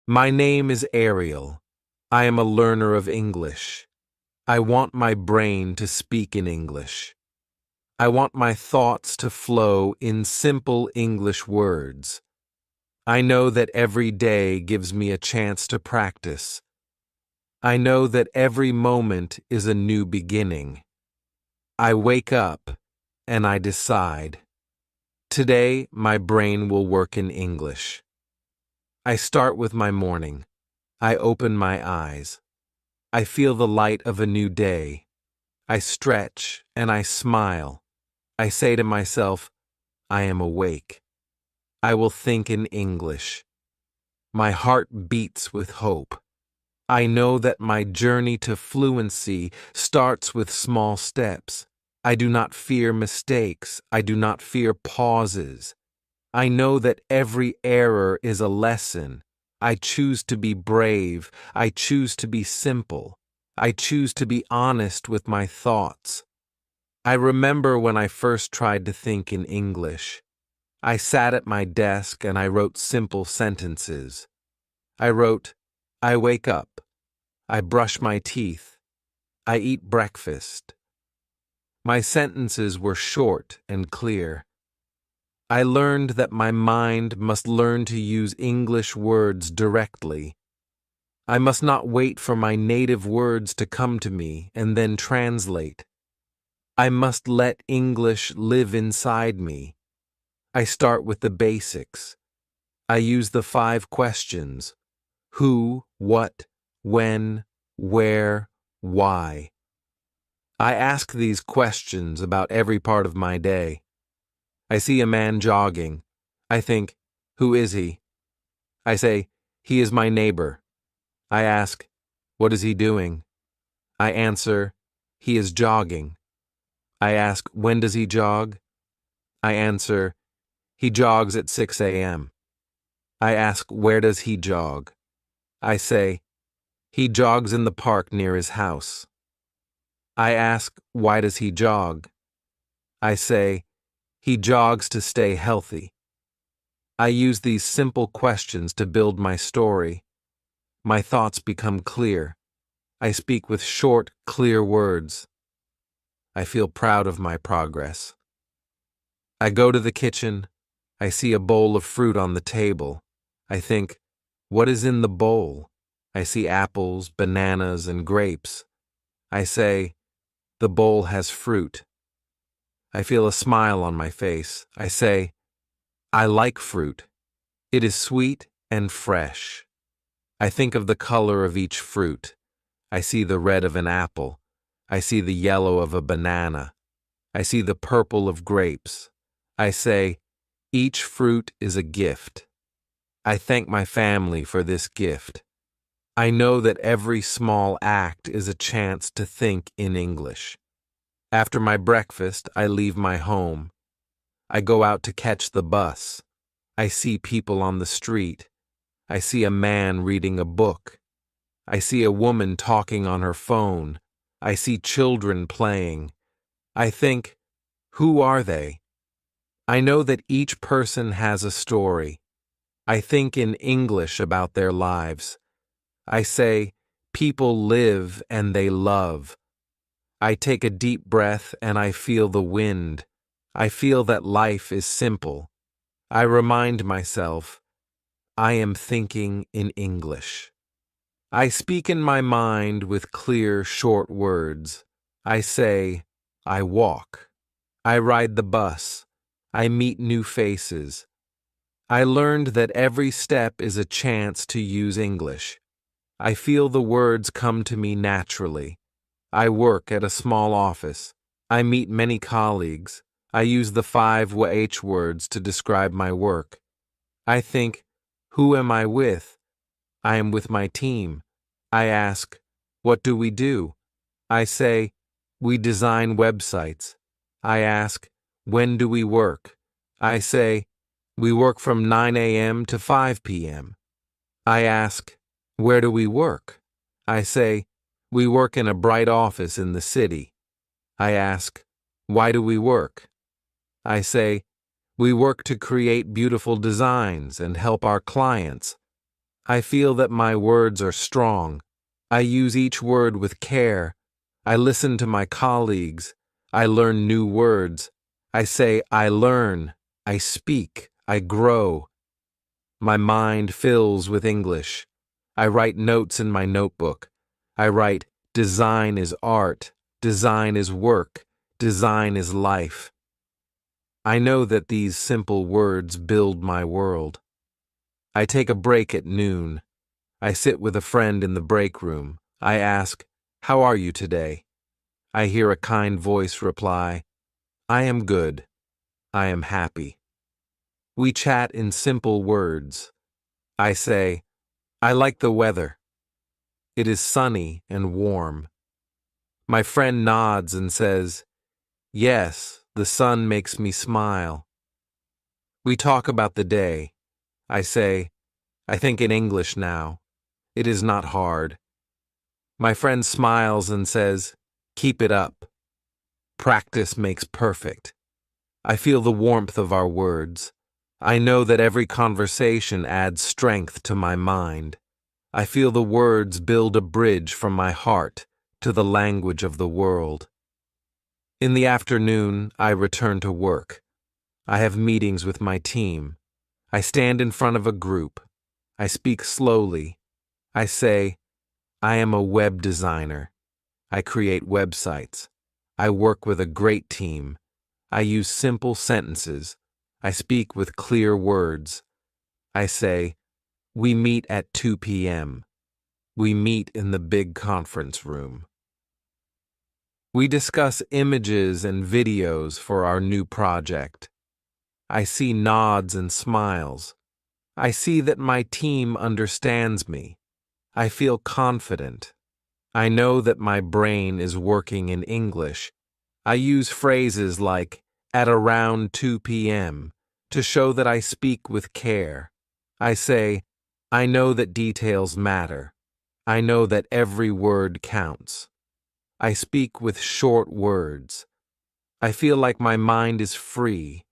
My name is Ariel. I am a learner of English. I want my brain to speak in English. I want my thoughts to flow in simple English words. I know that every day gives me a chance to practice. I know that every moment is a new beginning. I wake up and I decide. Today, my brain will work in English. I start with my morning. I open my eyes. I feel the light of a new day. I stretch and I smile. I say to myself, I am awake. I will think in English. My heart beats with hope. I know that my journey to fluency starts with small steps. I do not fear mistakes. I do not fear pauses. I know that every error is a lesson. I choose to be brave. I choose to be simple. I choose to be honest with my thoughts. I remember when I first tried to think in English. I sat at my desk and I wrote simple sentences. I wrote, I wake up. I brush my teeth. I eat breakfast. My sentences were short and clear. I learned that my mind must learn to use English words directly. I must not wait for my native words to come to me and then translate. I must let English live inside me. I start with the basics. I use the 5 questions: who, what, when, where, why. I ask these questions about every part of my day. I see a man jogging. I think, who is he? I say, he is my neighbor. I ask, what is he doing? I answer, he is jogging. I ask, when does he jog? I answer, he jogs at 6 a.m. I ask, where does he jog? I say, he jogs in the park near his house. I ask, why does he jog? I say, he jogs to stay healthy. I use these simple questions to build my story. My thoughts become clear. I speak with short, clear words. I feel proud of my progress. I go to the kitchen. I see a bowl of fruit on the table. I think, what is in the bowl? I see apples, bananas, and grapes. I say, the bowl has fruit. I feel a smile on my face. I say, I like fruit. It is sweet and fresh. I think of the color of each fruit. I see the red of an apple. I see the yellow of a banana. I see the purple of grapes. I say, each fruit is a gift. I thank my family for this gift. I know that every small act is a chance to think in English. After my breakfast, I leave my home. I go out to catch the bus. I see people on the street. I see a man reading a book. I see a woman talking on her phone. I see children playing. I think, who are they? I know that each person has a story. I think in English about their lives. I say, people live and they love. I take a deep breath and I feel the wind. I feel that life is simple. I remind myself, I am thinking in English. I speak in my mind with clear, short words. I say, I walk. I ride the bus. I meet new faces. I learned that every step is a chance to use English. I feel the words come to me naturally. I work at a small office. I meet many colleagues. I use the 5 H words to describe my work. I think, who am I with? I am with my team. I ask, what do we do? I say, we design websites. I ask, when do we work? I say, we work from 9 a.m. to 5 p.m. I ask, where do we work? I say, we work in a bright office in the city. I ask, why do we work? I say, we work to create beautiful designs and help our clients. I feel that my words are strong. I use each word with care. I listen to my colleagues. I learn new words. I say, I learn. I speak. I grow. My mind fills with English. I write notes in my notebook. I write, design is art. Design is work. Design is life. I know that these simple words build my world. I take a break at noon. I sit with a friend in the break room. I ask, how are you today? I hear a kind voice reply, I am good. I am happy. We chat in simple words. I say, I like the weather. It is sunny and warm. My friend nods and says, yes, the sun makes me smile. We talk about the day. I say, I think in English now. It is not hard. My friend smiles and says, keep it up. Practice makes perfect. I feel the warmth of our words. I know that every conversation adds strength to my mind. I feel the words build a bridge from my heart to the language of the world. In the afternoon, I return to work. I have meetings with my team. I stand in front of a group. I speak slowly. I say, I am a web designer. I create websites. I work with a great team. I use simple sentences. I speak with clear words. I say, we meet at 2 p.m. We meet in the big conference room. We discuss images and videos for our new project. I see nods and smiles. I see that my team understands me. I feel confident. I know that my brain is working in English. I use phrases like, at around 2 p.m. to show that I speak with care. I say, I know that details matter. I know that every word counts. I speak with short words. I feel like my mind is free.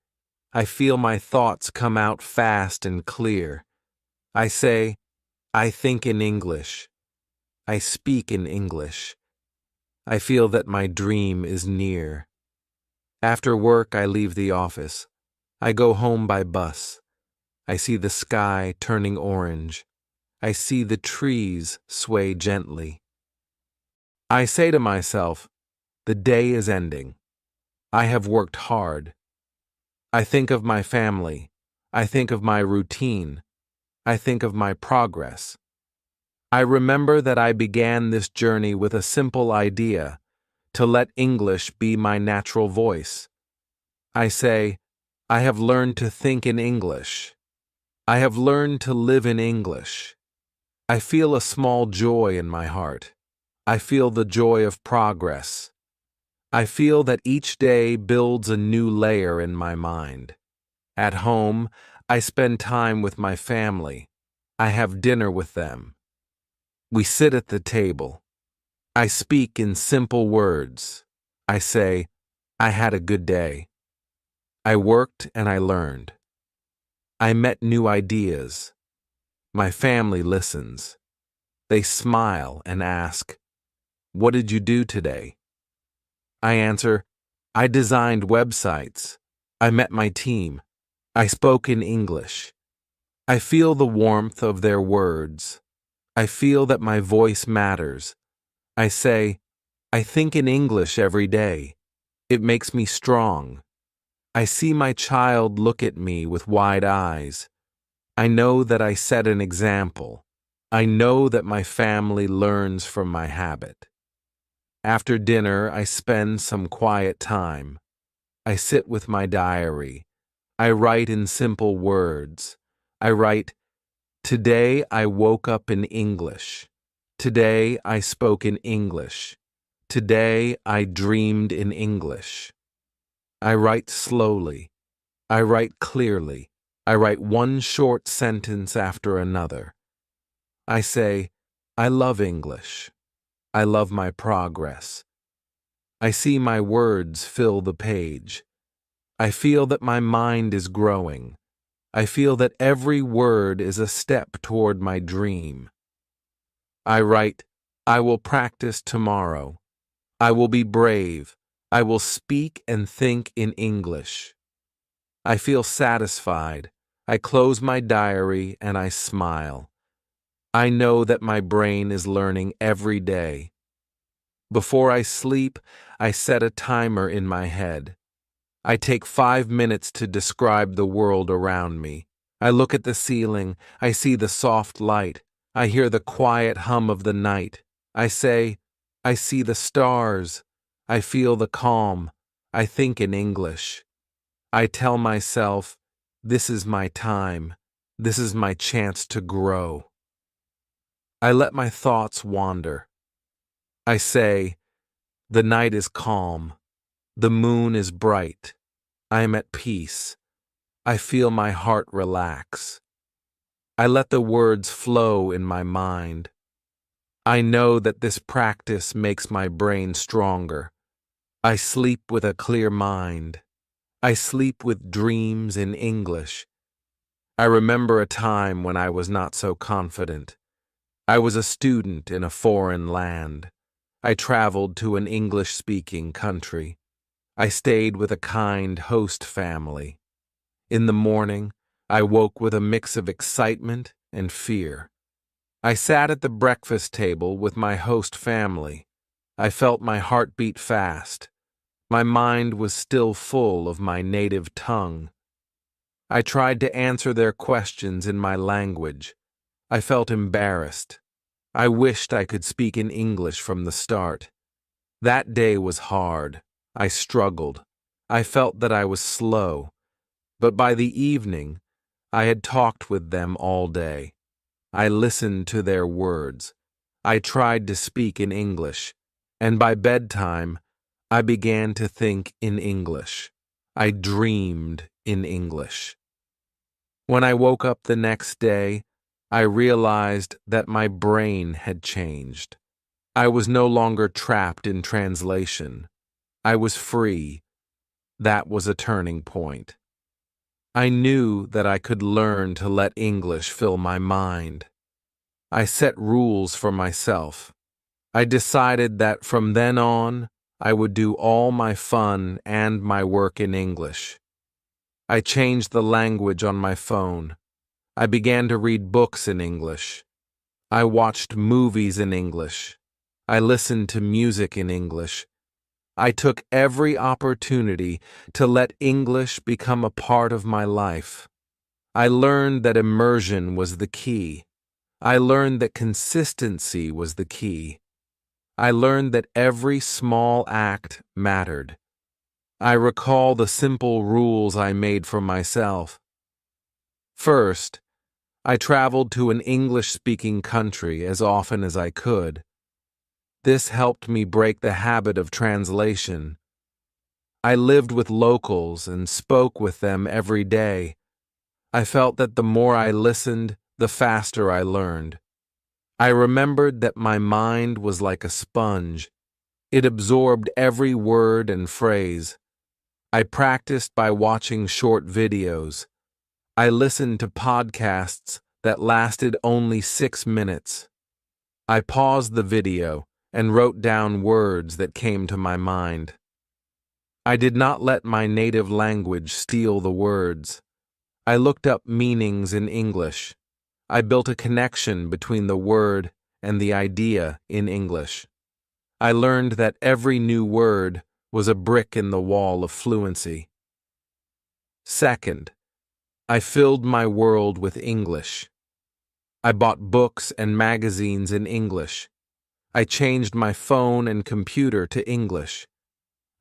I feel my thoughts come out fast and clear. I say, I think in English. I speak in English. I feel that my dream is near. After work, I leave the office. I go home by bus. I see the sky turning orange. I see the trees sway gently. I say to myself, the day is ending. I have worked hard. I think of my family. I think of my routine. I think of my progress. I remember that I began this journey with a simple idea, to let English be my natural voice. I say, I have learned to think in English. I have learned to live in English. I feel a small joy in my heart. I feel the joy of progress. I feel that each day builds a new layer in my mind. At home, I spend time with my family. I have dinner with them. We sit at the table. I speak in simple words. I say, I had a good day. I worked and I learned. I met new ideas. My family listens. They smile and ask, what did you do today? I answer, I designed websites. I met my team. I spoke in English. I feel the warmth of their words. I feel that my voice matters. I say, I think in English every day. It makes me strong. I see my child look at me with wide eyes. I know that I set an example. I know that my family learns from my habit. After dinner, I spend some quiet time. I sit with my diary. I write in simple words. I write, today I woke up in English. Today I spoke in English. Today I dreamed in English. I write slowly. I write clearly. I write one short sentence after another. I say, I love English. I love my progress. I see my words fill the page. I feel that my mind is growing. I feel that every word is a step toward my dream. I write, I will practice tomorrow. I will be brave. I will speak and think in English. I feel satisfied. I close my diary and I smile. I know that my brain is learning every day. Before I sleep, I set a timer in my head. I take 5 minutes to describe the world around me. I look at the ceiling. I see the soft light. I hear the quiet hum of the night. I say, I see the stars. I feel the calm. I think in English. I tell myself, this is my time. This is my chance to grow. I let my thoughts wander. I say, the night is calm. The moon is bright. I am at peace. I feel my heart relax. I let the words flow in my mind. I know that this practice makes my brain stronger. I sleep with a clear mind. I sleep with dreams in English. I remember a time when I was not so confident. I was a student in a foreign land. I traveled to an English-speaking country. I stayed with a kind host family. In the morning, I woke with a mix of excitement and fear. I sat at the breakfast table with my host family. I felt my heart beat fast. My mind was still full of my native tongue. I tried to answer their questions in my language. I felt embarrassed. I wished I could speak in English from the start. That day was hard. I struggled. I felt that I was slow. But by the evening, I had talked with them all day. I listened to their words. I tried to speak in English. And by bedtime, I began to think in English. I dreamed in English. When I woke up the next day, I realized that my brain had changed. I was no longer trapped in translation. I was free. That was a turning point. I knew that I could learn to let English fill my mind. I set rules for myself. I decided that from then on, I would do all my fun and my work in English. I changed the language on my phone. I began to read books in English. I watched movies in English. I listened to music in English. I took every opportunity to let English become a part of my life. I learned that immersion was the key. I learned that consistency was the key. I learned that every small act mattered. I recall the simple rules I made for myself. First, I traveled to an English-speaking country as often as I could. This helped me break the habit of translation. I lived with locals and spoke with them every day. I felt that the more I listened, the faster I learned. I remembered that my mind was like a sponge. It absorbed every word and phrase. I practiced by watching short videos. I listened to podcasts that lasted only 6 minutes. I paused the video and wrote down words that came to my mind. I did not let my native language steal the words. I looked up meanings in English. I built a connection between the word and the idea in English. I learned that every new word was a brick in the wall of fluency. Second, I filled my world with English. I bought books and magazines in English. I changed my phone and computer to English.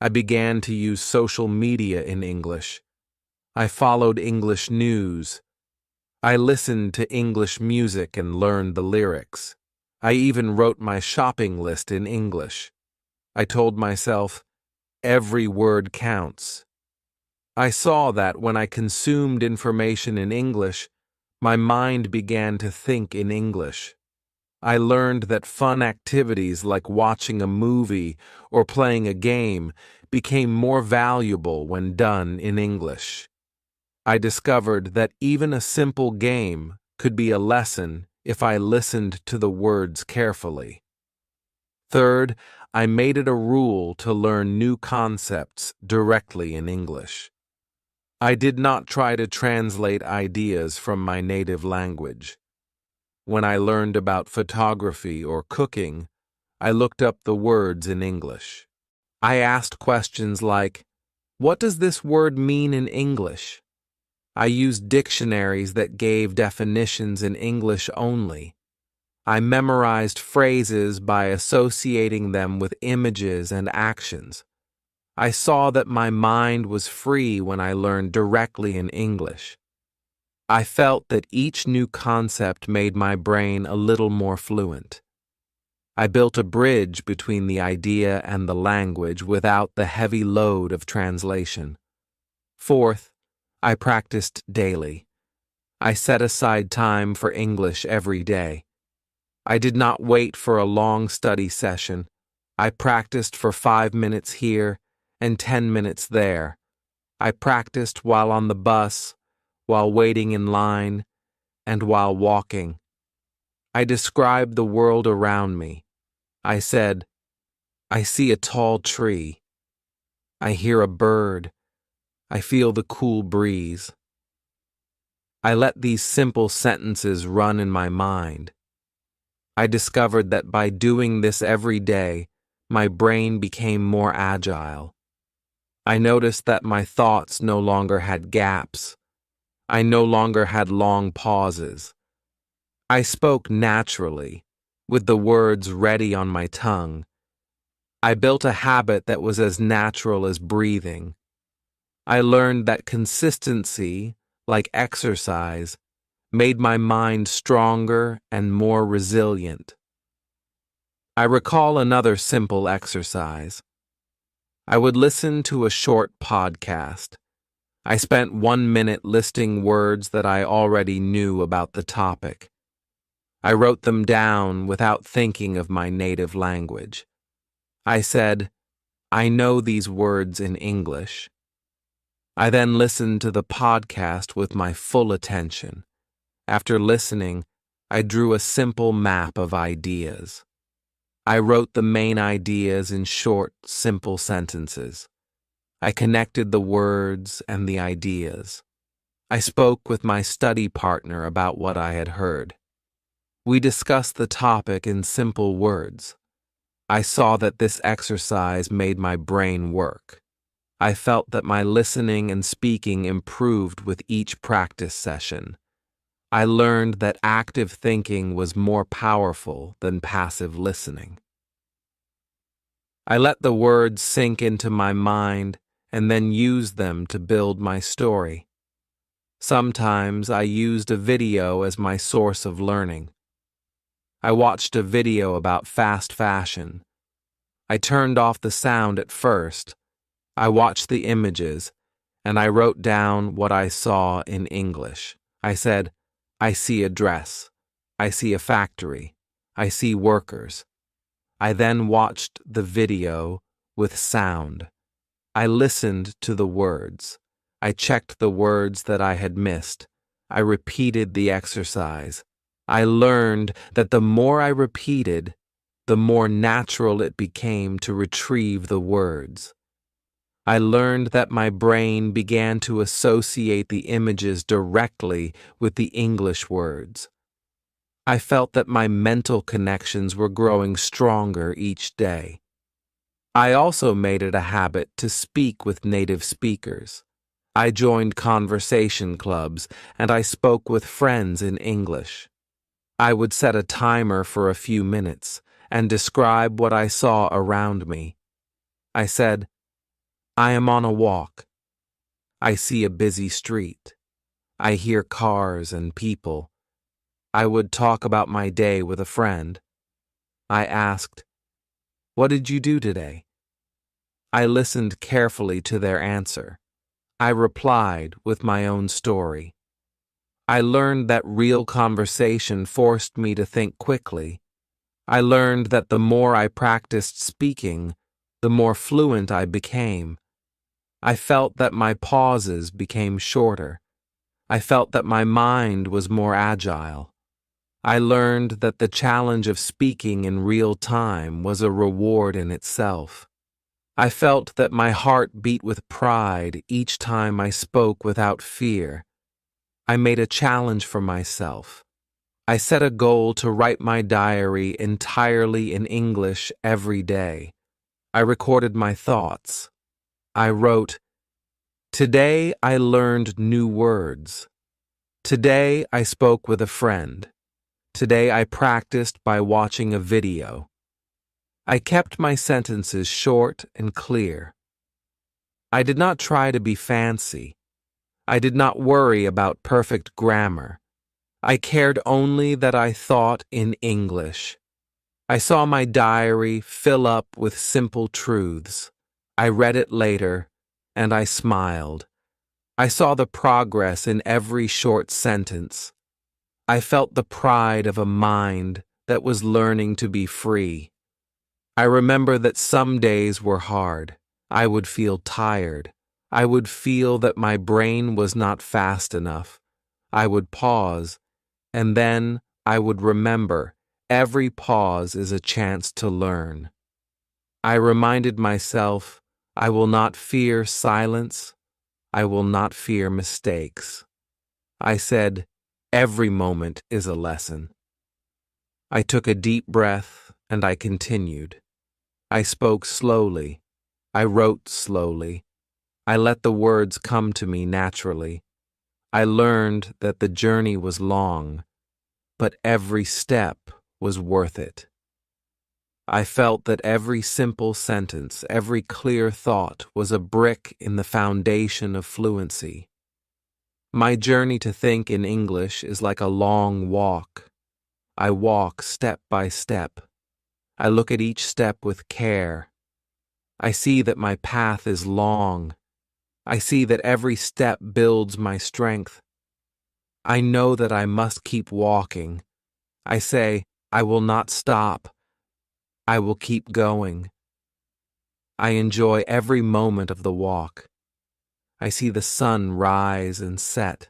I began to use social media in English. I followed English news. I listened to English music and learned the lyrics. I even wrote my shopping list in English. I told myself, every word counts. I saw that when I consumed information in English, my mind began to think in English. I learned that fun activities like watching a movie or playing a game became more valuable when done in English. I discovered that even a simple game could be a lesson if I listened to the words carefully. Third, I made it a rule to learn new concepts directly in English. I did not try to translate ideas from my native language. When I learned about photography or cooking, I looked up the words in English. I asked questions like, "What does this word mean in English?" I used dictionaries that gave definitions in English only. I memorized phrases by associating them with images and actions. I saw that my mind was free when I learned directly in English. I felt that each new concept made my brain a little more fluent. I built a bridge between the idea and the language without the heavy load of translation. Fourth, I practiced daily. I set aside time for English every day. I did not wait for a long study session. I practiced for 5 minutes here and 10 minutes there. I practiced while on the bus, while waiting in line, and while walking. I described the world around me. I said, "I see a tall tree. I hear a bird. I feel the cool breeze." I let these simple sentences run in my mind. I discovered that by doing this every day, my brain became more agile. I noticed that my thoughts no longer had gaps. I no longer had long pauses. I spoke naturally, with the words ready on my tongue. I built a habit that was as natural as breathing. I learned that consistency, like exercise, made my mind stronger and more resilient. I recall another simple exercise. I would listen to a short podcast. I spent 1 minute listing words that I already knew about the topic. I wrote them down without thinking of my native language. I said, "I know these words in English." I then listened to the podcast with my full attention. After listening, I drew a simple map of ideas. I wrote the main ideas in short, simple sentences. I connected the words and the ideas. I spoke with my study partner about what I had heard. We discussed the topic in simple words. I saw that this exercise made my brain work. I felt that my listening and speaking improved with each practice session. I learned that active thinking was more powerful than passive listening. I let the words sink into my mind and then used them to build my story. Sometimes I used a video as my source of learning. I watched a video about fast fashion. I turned off the sound at first. I watched the images, and I wrote down what I saw in English. I said, "I see a dress. I see a factory. I see workers." I then watched the video with sound. I listened to the words. I checked the words that I had missed. I repeated the exercise. I learned that the more I repeated, the more natural it became to retrieve the words. I learned that my brain began to associate the images directly with the English words. I felt that my mental connections were growing stronger each day. I also made it a habit to speak with native speakers. I joined conversation clubs and I spoke with friends in English. I would set a timer for a few minutes and describe what I saw around me. I said, "I am on a walk. I see a busy street. I hear cars and people." I would talk about my day with a friend. I asked, "What did you do today?" I listened carefully to their answer. I replied with my own story. I learned that real conversation forced me to think quickly. I learned that the more I practiced speaking, the more fluent I became. I felt that my pauses became shorter. I felt that my mind was more agile. I learned that the challenge of speaking in real time was a reward in itself. I felt that my heart beat with pride each time I spoke without fear. I made a challenge for myself. I set a goal to write my diary entirely in English every day. I recorded my thoughts. I wrote, "Today I learned new words. Today I spoke with a friend. Today I practiced by watching a video." I kept my sentences short and clear. I did not try to be fancy. I did not worry about perfect grammar. I cared only that I thought in English. I saw my diary fill up with simple truths. I read it later, and I smiled. I saw the progress in every short sentence. I felt the pride of a mind that was learning to be free. I remember that some days were hard. I would feel tired. I would feel that my brain was not fast enough. I would pause, and then I would remember every pause is a chance to learn. I reminded myself, I will not fear silence. I will not fear mistakes. I said, every moment is a lesson. I took a deep breath and I continued. I spoke slowly. I wrote slowly. I let the words come to me naturally. I learned that the journey was long, but every step was worth it. I felt that every simple sentence, every clear thought was a brick in the foundation of fluency. My journey to think in English is like a long walk. I walk step by step. I look at each step with care. I see that my path is long. I see that every step builds my strength. I know that I must keep walking. I say, I will not stop. I will keep going. I enjoy every moment of the walk. I see the sun rise and set.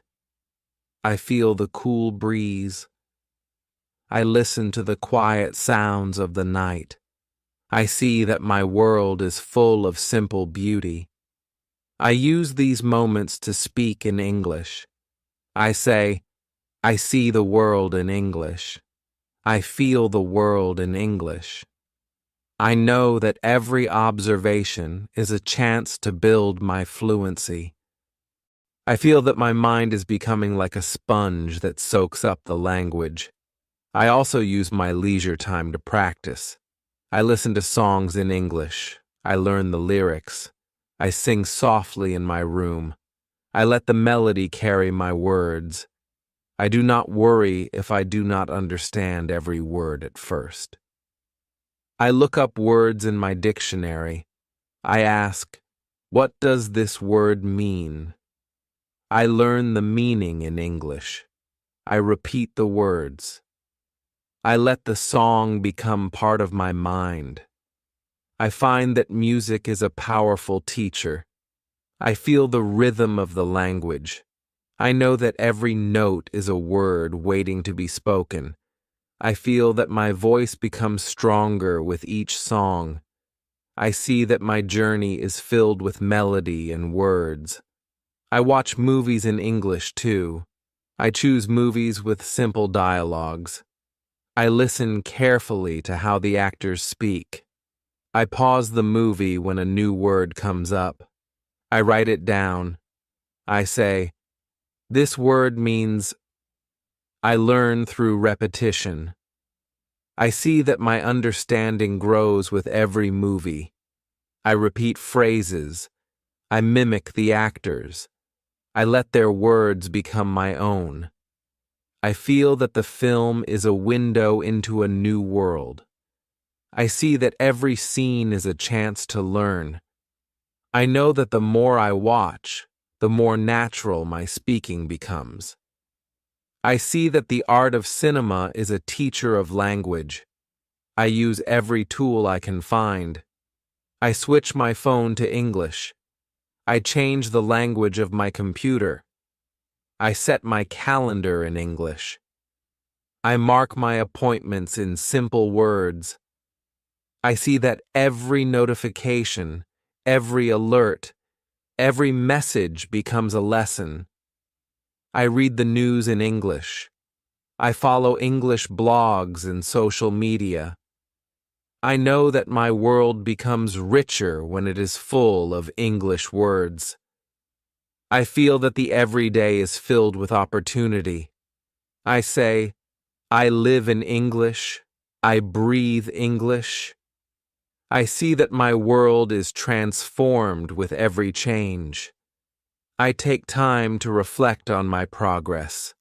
I feel the cool breeze. I listen to the quiet sounds of the night. I see that my world is full of simple beauty. I use these moments to speak in English. I say, I see the world in English. I feel the world in English. I know that every observation is a chance to build my fluency. I feel that my mind is becoming like a sponge that soaks up the language. I also use my leisure time to practice. I listen to songs in English. I learn the lyrics. I sing softly in my room. I let the melody carry my words. I do not worry if I do not understand every word at first. I look up words in my dictionary. I ask, what does this word mean? I learn the meaning in English. I repeat the words. I let the song become part of my mind. I find that music is a powerful teacher. I feel the rhythm of the language. I know that every note is a word waiting to be spoken. I feel that my voice becomes stronger with each song. I see that my journey is filled with melody and words. I watch movies in English too. I choose movies with simple dialogues. I listen carefully to how the actors speak. I pause the movie when a new word comes up. I write it down. I say, this word means. I learn through repetition. I see that my understanding grows with every movie. I repeat phrases. I mimic the actors. I let their words become my own. I feel that the film is a window into a new world. I see that every scene is a chance to learn. I know that the more I watch, the more natural my speaking becomes. I see that the art of cinema is a teacher of language. I use every tool I can find. I switch my phone to English. I change the language of my computer. I set my calendar in English. I mark my appointments in simple words. I see that every notification, every alert, every message becomes a lesson. I read the news in English. I follow English blogs and social media. I know that my world becomes richer when it is full of English words. I feel that the everyday is filled with opportunity. I say, I live in English. I breathe English. I see that my world is transformed with every change. I take time to reflect on my progress.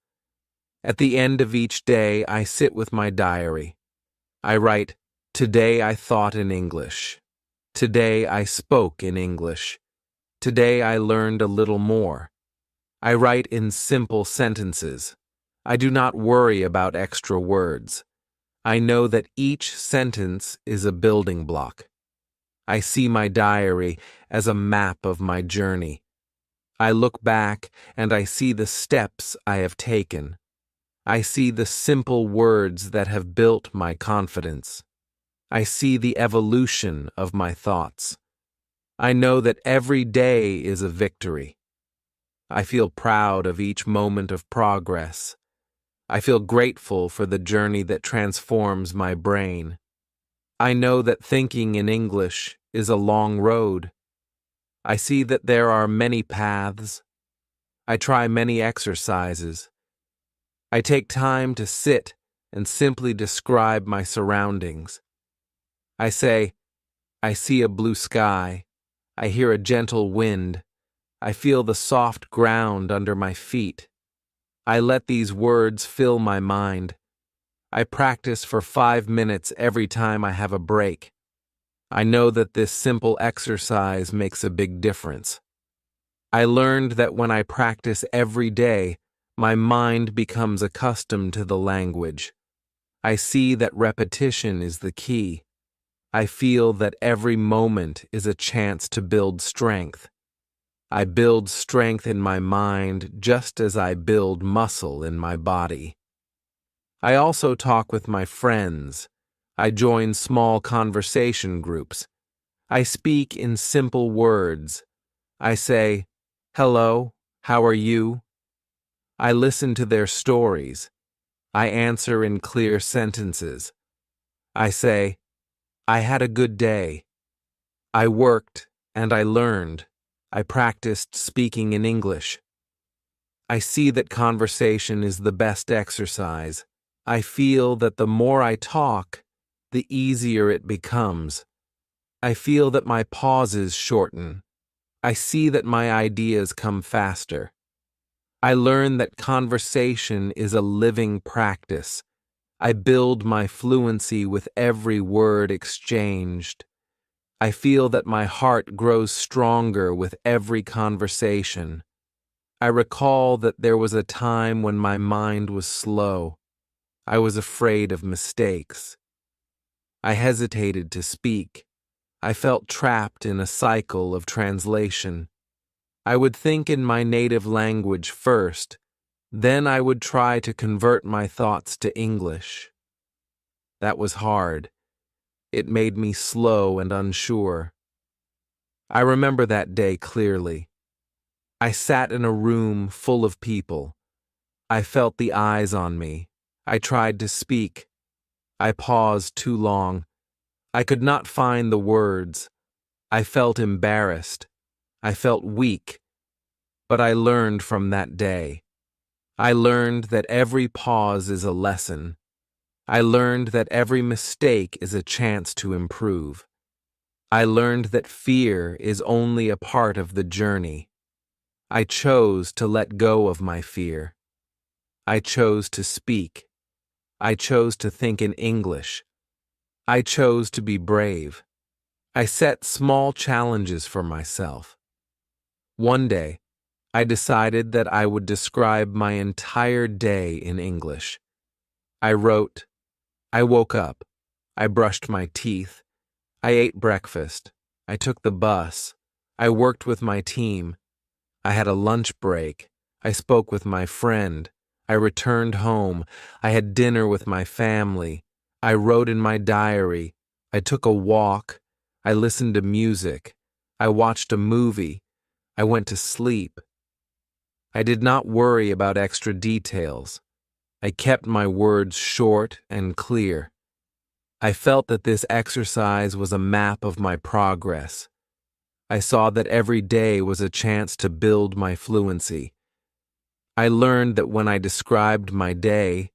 At the end of each day, I sit with my diary. I write, "Today I thought in English. Today I spoke in English. Today I learned a little more." I write in simple sentences. I do not worry about extra words. I know that each sentence is a building block. I see my diary as a map of my journey. I look back and I see the steps I have taken. I see the simple words that have built my confidence. I see the evolution of my thoughts. I know that every day is a victory. I feel proud of each moment of progress. I feel grateful for the journey that transforms my brain. I know that thinking in English is a long road. I see that there are many paths. I try many exercises. I take time to sit and simply describe my surroundings. I say, I see a blue sky. I hear a gentle wind. I feel the soft ground under my feet. I let these words fill my mind. I practice for 5 minutes every time I have a break. I know that this simple exercise makes a big difference. I learned that when I practice every day, my mind becomes accustomed to the language. I see that repetition is the key. I feel that every moment is a chance to build strength. I build strength in my mind just as I build muscle in my body. I also talk with my friends. I join small conversation groups. I speak in simple words. I say, "Hello, how are you?" I listen to their stories. I answer in clear sentences. I say, "I had a good day. I worked and I learned. I practiced speaking in English." I see that conversation is the best exercise. I feel that the more I talk, the easier it becomes. I feel that my pauses shorten. I see that my ideas come faster. I learn that conversation is a living practice. I build my fluency with every word exchanged. I feel that my heart grows stronger with every conversation. I recall that there was a time when my mind was slow. I was afraid of mistakes. I hesitated to speak. I felt trapped in a cycle of translation. I would think in my native language first, then I would try to convert my thoughts to English. That was hard. It made me slow and unsure. I remember that day clearly. I sat in a room full of people. I felt the eyes on me. I tried to speak. I paused too long. I could not find the words. I felt embarrassed. I felt weak. But I learned from that day. I learned that every pause is a lesson. I learned that every mistake is a chance to improve. I learned that fear is only a part of the journey. I chose to let go of my fear. I chose to speak. I chose to think in English. I chose to be brave. I set small challenges for myself. One day, I decided that I would describe my entire day in English. I wrote, I woke up. I brushed my teeth. I ate breakfast. I took the bus. I worked with my team. I had a lunch break. I spoke with my friend. I returned home. I had dinner with my family. I wrote in my diary. I took a walk. I listened to music. I watched a movie. I went to sleep. I did not worry about extra details. I kept my words short and clear. I felt that this exercise was a map of my progress. I saw that every day was a chance to build my fluency. I learned that when I described my day,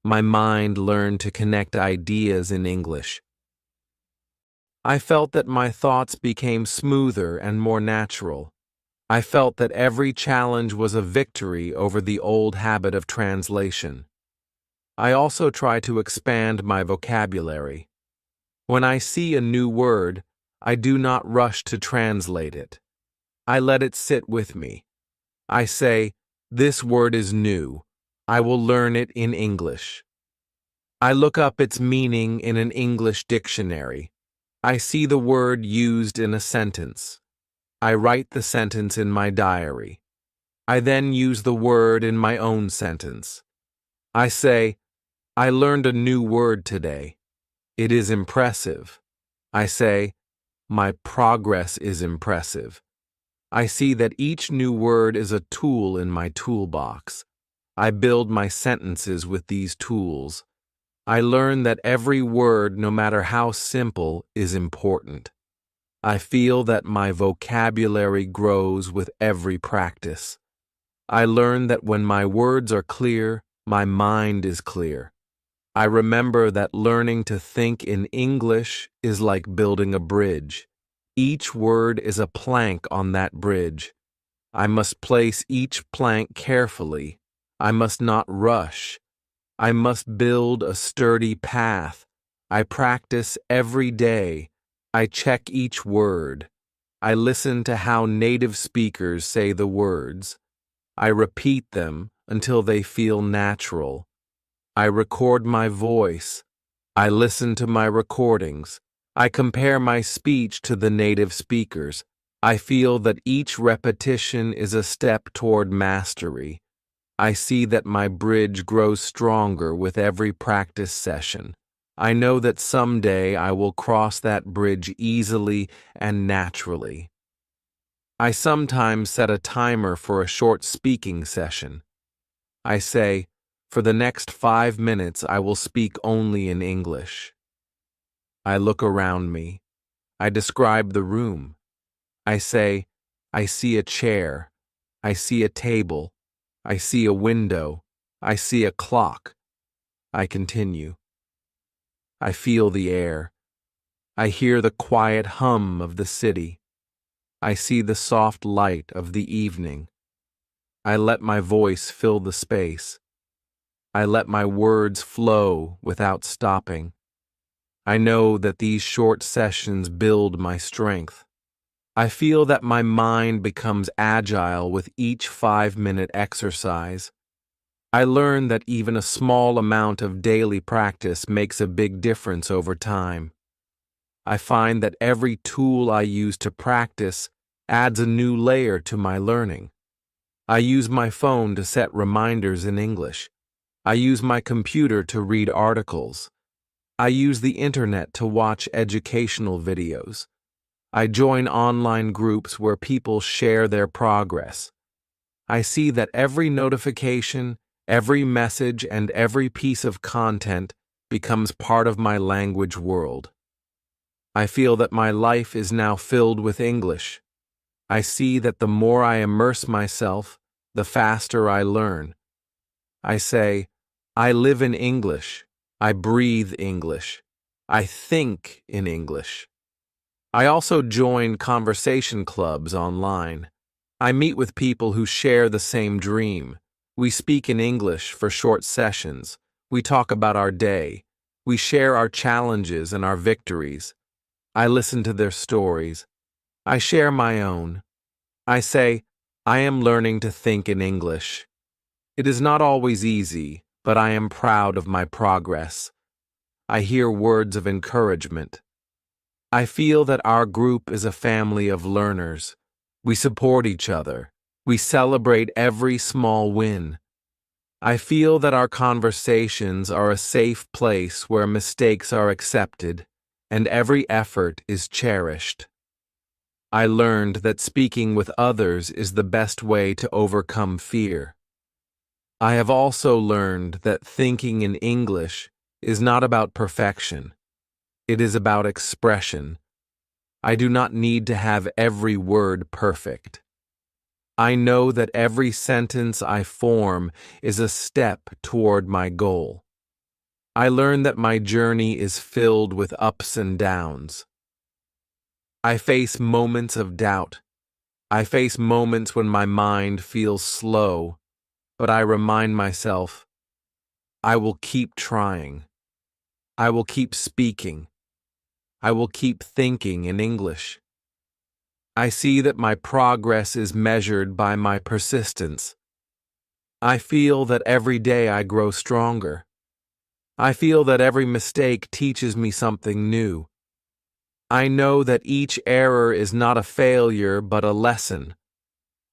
my mind learned to connect ideas in English. I felt that my thoughts became smoother and more natural. I felt that every challenge was a victory over the old habit of translation. I also try to expand my vocabulary. When I see a new word, I do not rush to translate it. I let it sit with me. I say, "This word is new. I will learn it in English." I look up its meaning in an English dictionary. I see the word used in a sentence. I write the sentence in my diary. I then use the word in my own sentence. I say, "I learned a new word today. It is impressive." I say, "My progress is impressive." I see that each new word is a tool in my toolbox. I build my sentences with these tools. I learn that every word, no matter how simple, is important. I feel that my vocabulary grows with every practice. I learn that when my words are clear, my mind is clear. I remember that learning to think in English is like building a bridge. Each word is a plank on that bridge. I must place each plank carefully. I must not rush. I must build a sturdy path. I practice every day. I check each word. I listen to how native speakers say the words. I repeat them until they feel natural. I record my voice. I listen to my recordings. I compare my speech to the native speakers. I feel that each repetition is a step toward mastery. I see that my bridge grows stronger with every practice session. I know that someday I will cross that bridge easily and naturally. I sometimes set a timer for a short speaking session. I say, "For the next 5 minutes I will speak only in English." I look around me. I describe the room. I say, "I see a chair. I see a table. I see a window. I see a clock." I continue. I feel the air. I hear the quiet hum of the city. I see the soft light of the evening. I let my voice fill the space. I let my words flow without stopping. I know that these short sessions build my strength. I feel that my mind becomes agile with each 5-minute exercise. I learn that even a small amount of daily practice makes a big difference over time. I find that every tool I use to practice adds a new layer to my learning. I use my phone to set reminders in English. I use my computer to read articles. I use the internet to watch educational videos. I join online groups where people share their progress. I see that every notification, every message, and every piece of content becomes part of my language world. I feel that my life is now filled with English. I see that the more I immerse myself, the faster I learn. I say, "I live in English. I breathe English. I think in English." I also join conversation clubs online. I meet with people who share the same dream. We speak in English for short sessions. We talk about our day. We share our challenges and our victories. I listen to their stories. I share my own. I say, "I am learning to think in English." It is not always easy, but I am proud of my progress. I hear words of encouragement. I feel that our group is a family of learners. We support each other. We celebrate every small win. I feel that our conversations are a safe place where mistakes are accepted and every effort is cherished. I learned that speaking with others is the best way to overcome fear. I have also learned that thinking in English is not about perfection. It is about expression. I do not need to have every word perfect. I know that every sentence I form is a step toward my goal. I learn that my journey is filled with ups and downs. I face moments of doubt. I face moments when my mind feels slow, but I remind myself, I will keep trying. I will keep speaking. I will keep thinking in English. I see that my progress is measured by my persistence. I feel that every day I grow stronger. I feel that every mistake teaches me something new. I know that each error is not a failure but a lesson.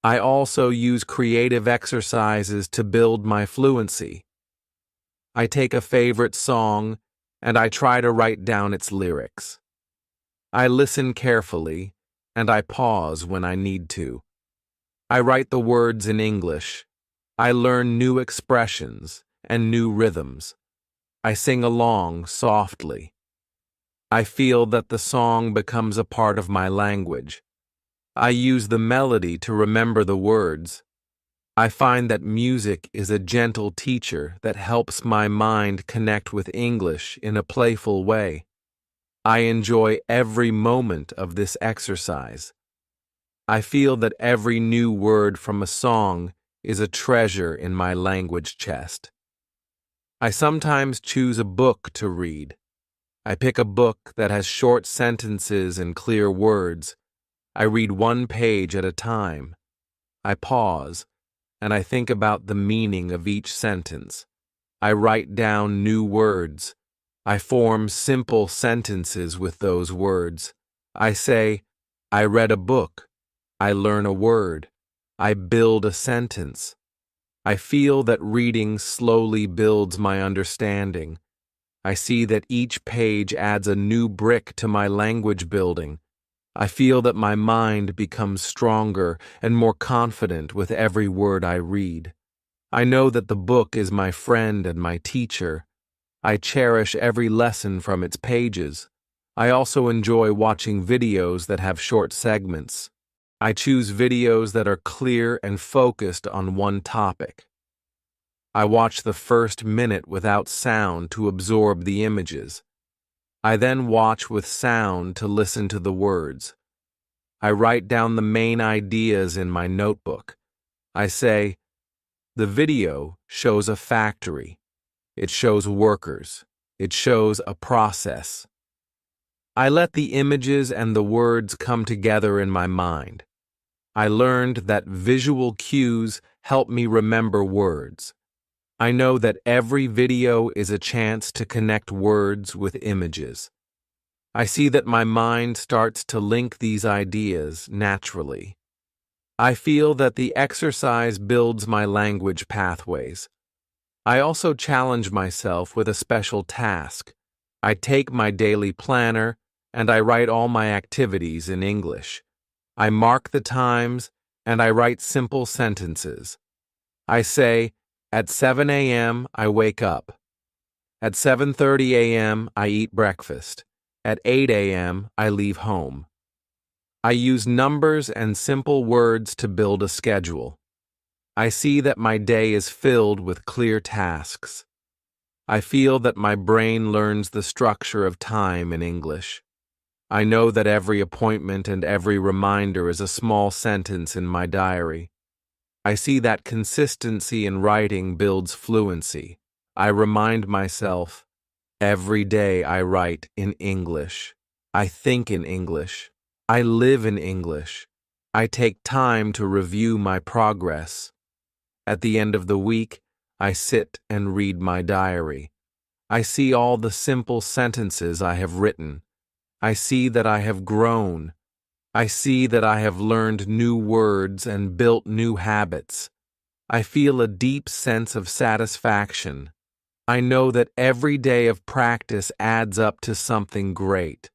I also use creative exercises to build my fluency. I take a favorite song and I try to write down its lyrics. I listen carefully and I pause when I need to. I write the words in English. I learn new expressions and new rhythms. I sing along softly. I feel that the song becomes a part of my language. I use the melody to remember the words. I find that music is a gentle teacher that helps my mind connect with English in a playful way. I enjoy every moment of this exercise. I feel that every new word from a song is a treasure in my language chest. I sometimes choose a book to read. I pick a book that has short sentences and clear words. I read one page at a time. I pause, and I think about the meaning of each sentence. I write down new words. I form simple sentences with those words. I say, I read a book. I learn a word. I build a sentence. I feel that reading slowly builds my understanding. I see that each page adds a new brick to my language building. I feel that my mind becomes stronger and more confident with every word I read. I know that the book is my friend and my teacher. I cherish every lesson from its pages. I also enjoy watching videos that have short segments. I choose videos that are clear and focused on one topic. I watch the first minute without sound to absorb the images. I then watch with sound to listen to the words. I write down the main ideas in my notebook. I say, the video shows a factory. It shows workers. It shows a process. I let the images and the words come together in my mind. I learned that visual cues help me remember words. I know that every video is a chance to connect words with images. I see that my mind starts to link these ideas naturally. I feel that the exercise builds my language pathways. I also challenge myself with a special task. I take my daily planner and I write all my activities in English. I mark the times and I write simple sentences. I say, at 7 a.m. I wake up. At 7:30 a.m. I eat breakfast. At 8 a.m. I leave home. I use numbers and simple words to build a schedule. I see that my day is filled with clear tasks. I feel that my brain learns the structure of time in English. I know that every appointment and every reminder is a small sentence in my diary. I see that consistency in writing builds fluency. I remind myself, every day I write in English. I think in English. I live in English. I take time to review my progress. At the end of the week, I sit and read my diary. I see all the simple sentences I have written. I see that I have grown. I see that I have learned new words and built new habits. I feel a deep sense of satisfaction. I know that every day of practice adds up to something great.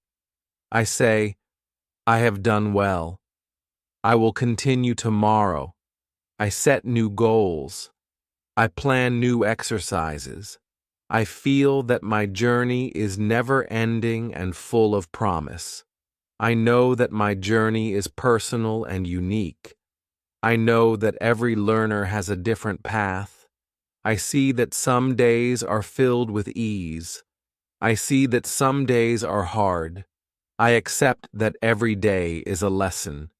I say, I have done well. I will continue tomorrow. I set new goals. I plan new exercises. I feel that my journey is never ending and full of promise. I know that my journey is personal and unique. I know that every learner has a different path. I see that some days are filled with ease. I see that some days are hard. I accept that every day is a lesson.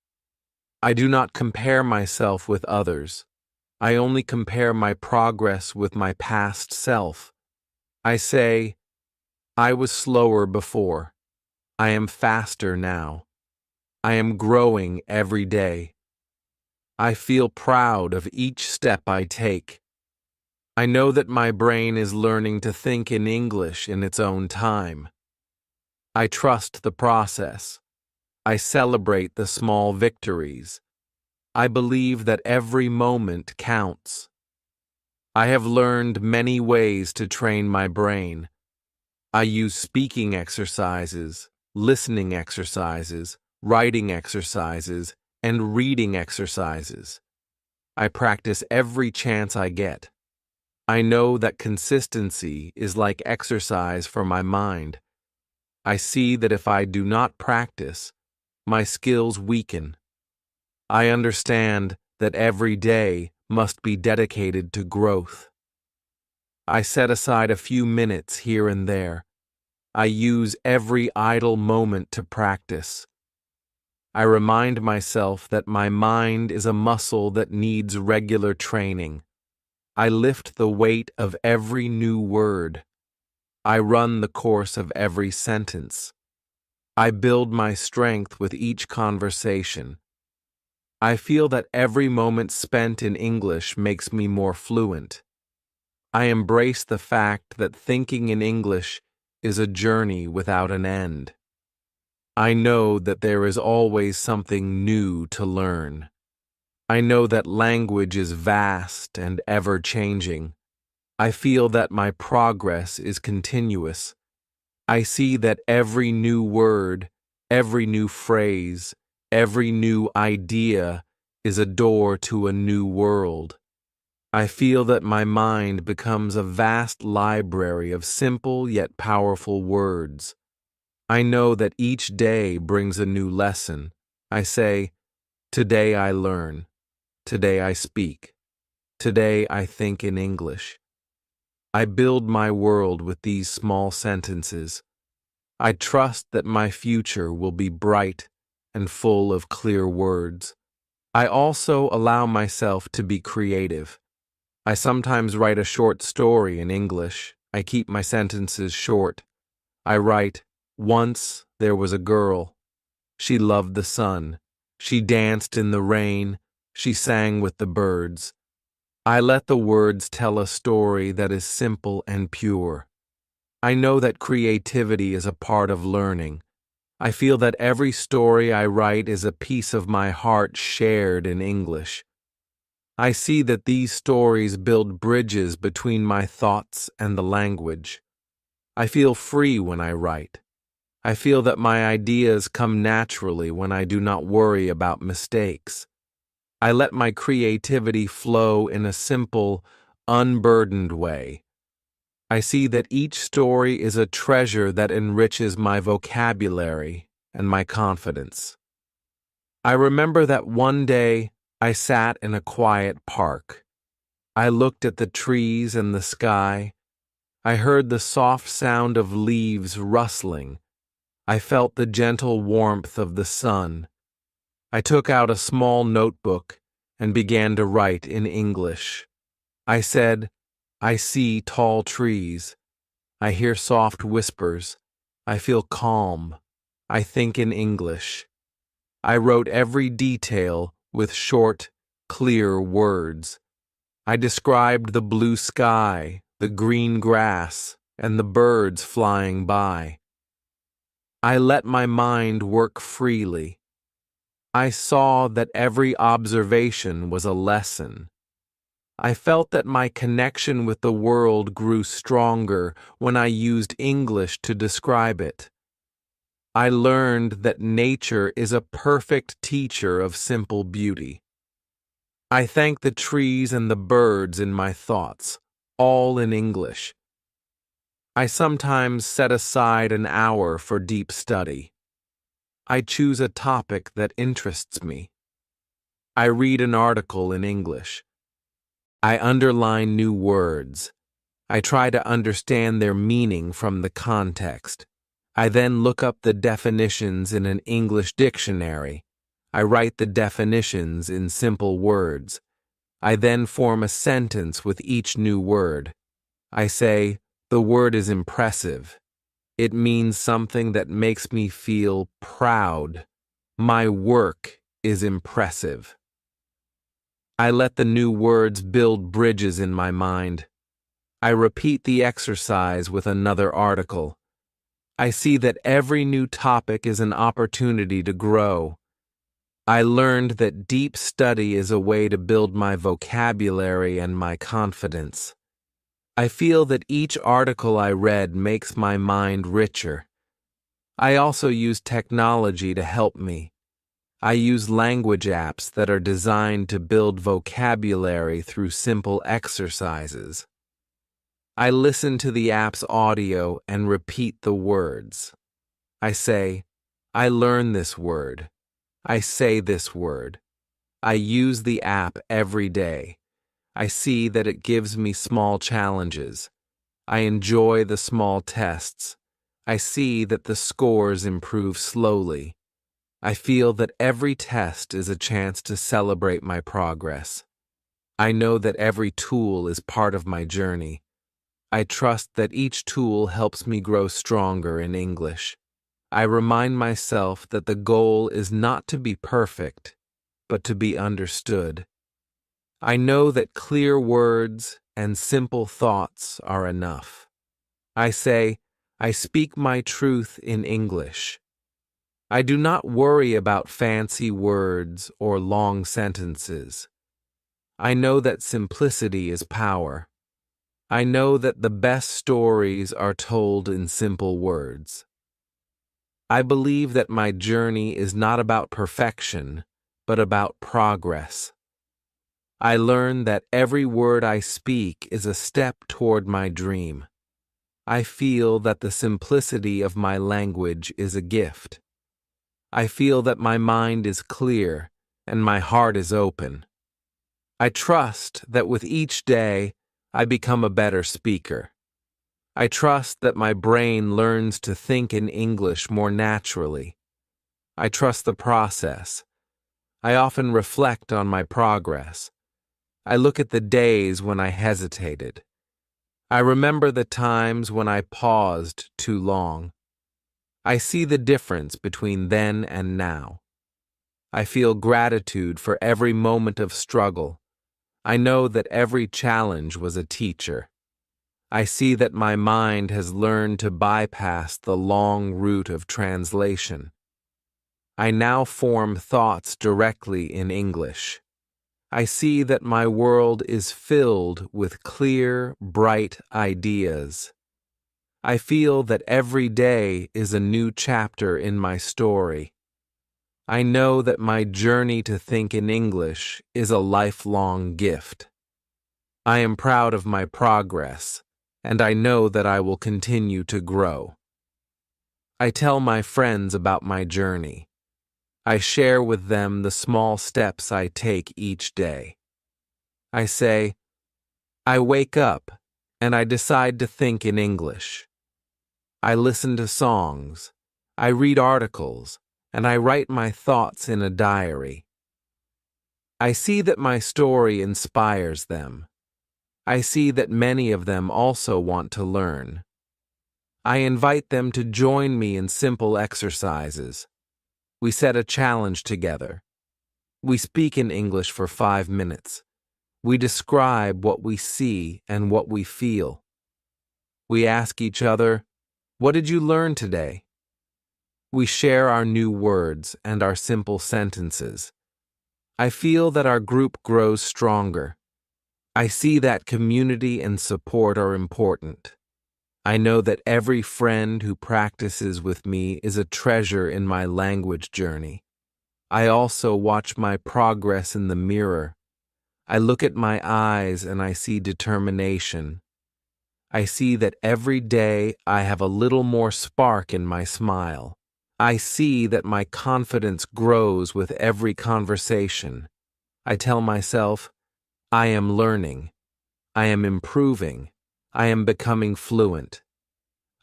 I do not compare myself with others. I only compare my progress with my past self. I say, I was slower before. I am faster now. I am growing every day. I feel proud of each step I take. I know that my brain is learning to think in English in its own time. I trust the process. I celebrate the small victories. I believe that every moment counts. I have learned many ways to train my brain. I use speaking exercises, listening exercises, writing exercises, and reading exercises. I practice every chance I get. I know that consistency is like exercise for my mind. I see that if I do not practice, my skills weaken. I understand that every day must be dedicated to growth. I set aside a few minutes here and there. I use every idle moment to practice. I remind myself that my mind is a muscle that needs regular training. I lift the weight of every new word. I run the course of every sentence. I build my strength with each conversation. I feel that every moment spent in English makes me more fluent. I embrace the fact that thinking in English is a journey without an end. I know that there is always something new to learn. I know that language is vast and ever-changing. I feel that my progress is continuous. I see that every new word, every new phrase, every new idea is a door to a new world. I feel that my mind becomes a vast library of simple yet powerful words. I know that each day brings a new lesson. I say, today I learn. Today I speak. Today I think in English. I build my world with these small sentences. I trust that my future will be bright and full of clear words. I also allow myself to be creative. I sometimes write a short story in English. I keep my sentences short. I write, once there was a girl. She loved the sun. She danced in the rain. She sang with the birds. I let the words tell a story that is simple and pure. I know that creativity is a part of learning. I feel that every story I write is a piece of my heart shared in English. I see that these stories build bridges between my thoughts and the language. I feel free when I write. I feel that my ideas come naturally when I do not worry about mistakes. I let my creativity flow in a simple, unburdened way. I see that each story is a treasure that enriches my vocabulary and my confidence. I remember that one day I sat in a quiet park. I looked at the trees and the sky. I heard the soft sound of leaves rustling. I felt the gentle warmth of the sun. I took out a small notebook and began to write in English. I said, I see tall trees. I hear soft whispers. I feel calm. I think in English. I wrote every detail with short, clear words. I described the blue sky, the green grass, and the birds flying by. I let my mind work freely. I saw that every observation was a lesson. I felt that my connection with the world grew stronger when I used English to describe it. I learned that nature is a perfect teacher of simple beauty. I thank the trees and the birds in my thoughts, all in English. I sometimes set aside an hour for deep study. I choose a topic that interests me. I read an article in English. I underline new words. I try to understand their meaning from the context. I then look up the definitions in an English dictionary. I write the definitions in simple words. I then form a sentence with each new word. I say, the word is impressive. It means something that makes me feel proud. My work is impressive. I let the new words build bridges in my mind. I repeat the exercise with another article. I see that every new topic is an opportunity to grow. I learned that deep study is a way to build my vocabulary and my confidence. I feel that each article I read makes my mind richer. I also use technology to help me. I use language apps that are designed to build vocabulary through simple exercises. I listen to the app's audio and repeat the words. I say, I learn this word. I say this word. I use the app every day. I see that it gives me small challenges. I enjoy the small tests. I see that the scores improve slowly. I feel that every test is a chance to celebrate my progress. I know that every tool is part of my journey. I trust that each tool helps me grow stronger in English. I remind myself that the goal is not to be perfect, but to be understood. I know that clear words and simple thoughts are enough. I say, I speak my truth in English. I do not worry about fancy words or long sentences. I know that simplicity is power. I know that the best stories are told in simple words. I believe that my journey is not about perfection, but about progress. I learn that every word I speak is a step toward my dream. I feel that the simplicity of my language is a gift. I feel that my mind is clear and my heart is open. I trust that with each day, I become a better speaker. I trust that my brain learns to think in English more naturally. I trust the process. I often reflect on my progress. I look at the days when I hesitated. I remember the times when I paused too long. I see the difference between then and now. I feel gratitude for every moment of struggle. I know that every challenge was a teacher. I see that my mind has learned to bypass the long route of translation. I now form thoughts directly in English. I see that my world is filled with clear, bright ideas. I feel that every day is a new chapter in my story. I know that my journey to think in English is a lifelong gift. I am proud of my progress, and I know that I will continue to grow. I tell my friends about my journey. I share with them the small steps I take each day. I say, I wake up and I decide to think in English. I listen to songs, I read articles, and I write my thoughts in a diary. I see that my story inspires them. I see that many of them also want to learn. I invite them to join me in simple exercises. We set a challenge together. We speak in English for 5 minutes. We describe what we see and what we feel. We ask each other, what did you learn today? We share our new words and our simple sentences. I feel that our group grows stronger. I see that community and support are important. I know that every friend who practices with me is a treasure in my language journey. I also watch my progress in the mirror. I look at my eyes and I see determination. I see that every day I have a little more spark in my smile. I see that my confidence grows with every conversation. I tell myself, I am learning. I am improving. I am becoming fluent.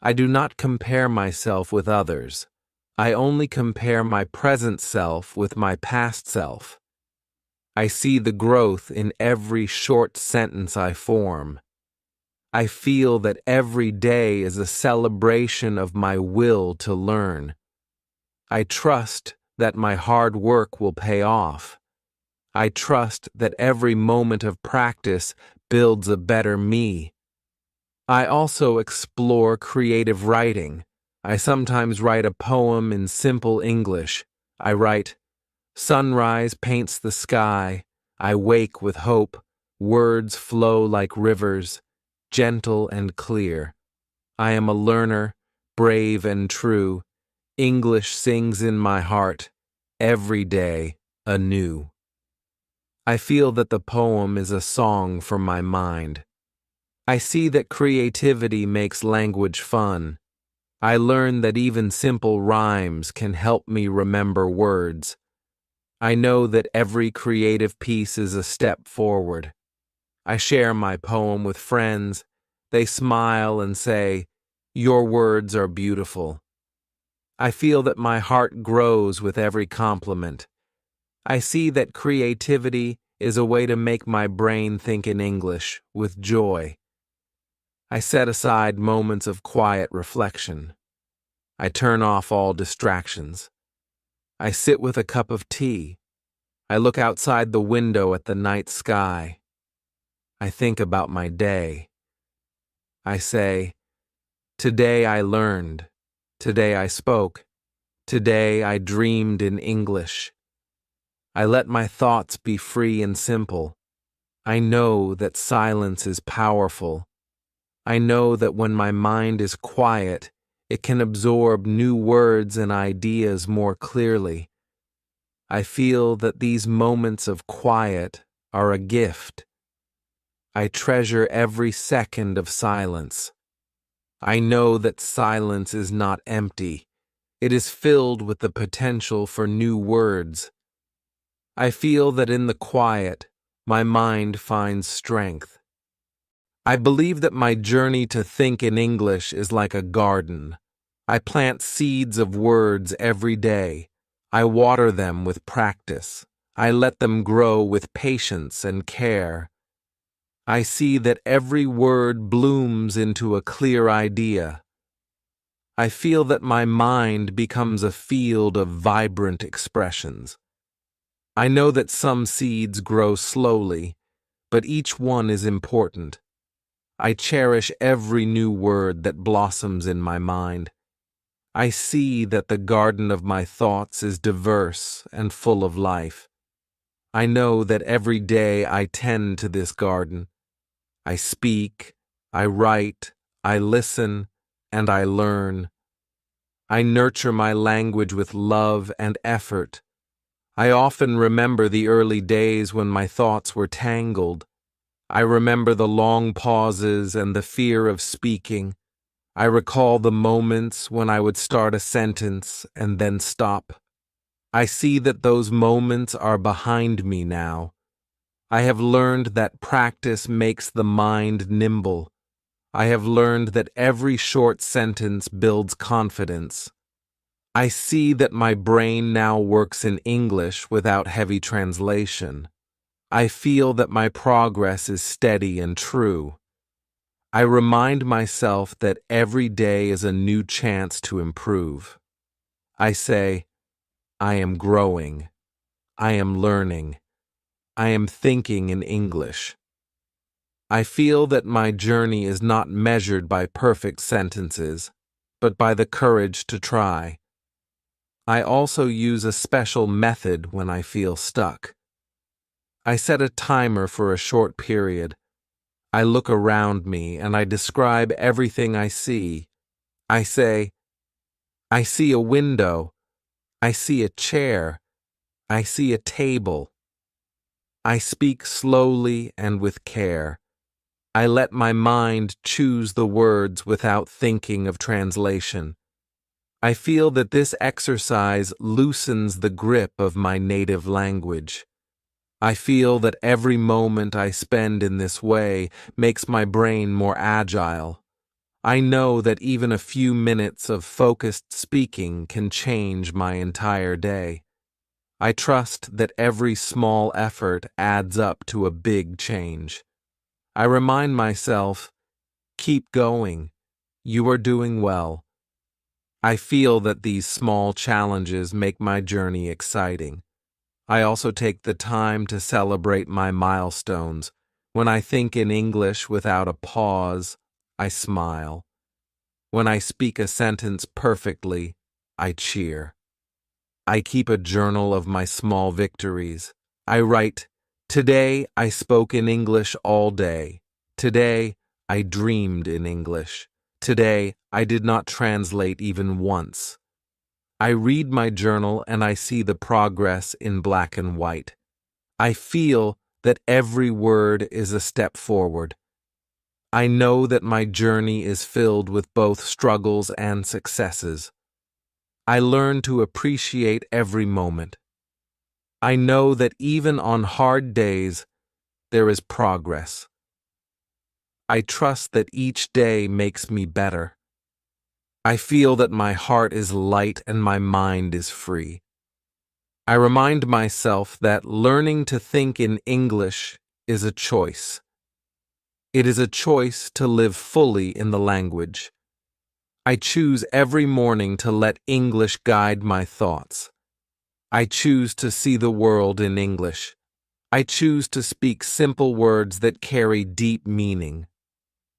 I do not compare myself with others. I only compare my present self with my past self. I see the growth in every short sentence I form. I feel that every day is a celebration of my will to learn. I trust that my hard work will pay off. I trust that every moment of practice builds a better me. I also explore creative writing. I sometimes write a poem in simple English. I write, "Sunrise paints the sky. I wake with hope. Words flow like rivers, gentle and clear. I am a learner, brave and true. English sings in my heart, every day anew." I feel that the poem is a song for my mind. I see that creativity makes language fun. I learn that even simple rhymes can help me remember words. I know that every creative piece is a step forward. I share my poem with friends. They smile and say, "Your words are beautiful." I feel that my heart grows with every compliment. I see that creativity is a way to make my brain think in English with joy. I set aside moments of quiet reflection. I turn off all distractions. I sit with a cup of tea. I look outside the window at the night sky. I think about my day. I say, "Today I learned. Today I spoke. Today I dreamed in English." I let my thoughts be free and simple. I know that silence is powerful. I know that when my mind is quiet, it can absorb new words and ideas more clearly. I feel that these moments of quiet are a gift. I treasure every second of silence. I know that silence is not empty. It is filled with the potential for new words. I feel that in the quiet, my mind finds strength. I believe that my journey to think in English is like a garden. I plant seeds of words every day. I water them with practice. I let them grow with patience and care. I see that every word blooms into a clear idea. I feel that my mind becomes a field of vibrant expressions. I know that some seeds grow slowly, but each one is important. I cherish every new word that blossoms in my mind. I see that the garden of my thoughts is diverse and full of life. I know that every day I tend to this garden. I speak, I write, I listen, and I learn. I nurture my language with love and effort. I often remember the early days when my thoughts were tangled. I remember the long pauses and the fear of speaking. I recall the moments when I would start a sentence and then stop. I see that those moments are behind me now. I have learned that practice makes the mind nimble. I have learned that every short sentence builds confidence. I see that my brain now works in English without heavy translation. I feel that my progress is steady and true. I remind myself that every day is a new chance to improve. I say, I am growing. I am learning. I am thinking in English. I feel that my journey is not measured by perfect sentences, but by the courage to try. I also use a special method when I feel stuck. I set a timer for a short period. I look around me and I describe everything I see. I say, I see a window. I see a chair. I see a table. I speak slowly and with care. I let my mind choose the words without thinking of translation. I feel that this exercise loosens the grip of my native language. I feel that every moment I spend in this way makes my brain more agile. I know that even a few minutes of focused speaking can change my entire day. I trust that every small effort adds up to a big change. I remind myself, keep going. You are doing well. I feel that these small challenges make my journey exciting. I also take the time to celebrate my milestones. When I think in English without a pause, I smile. When I speak a sentence perfectly, I cheer. I keep a journal of my small victories. I write, "Today I spoke in English all day. Today I dreamed in English. Today I did not translate even once." I read my journal and I see the progress in black and white. I feel that every word is a step forward. I know that my journey is filled with both struggles and successes. I learn to appreciate every moment. I know that even on hard days, there is progress. I trust that each day makes me better. I feel that my heart is light and my mind is free. I remind myself that learning to think in English is a choice. It is a choice to live fully in the language. I choose every morning to let English guide my thoughts. I choose to see the world in English. I choose to speak simple words that carry deep meaning.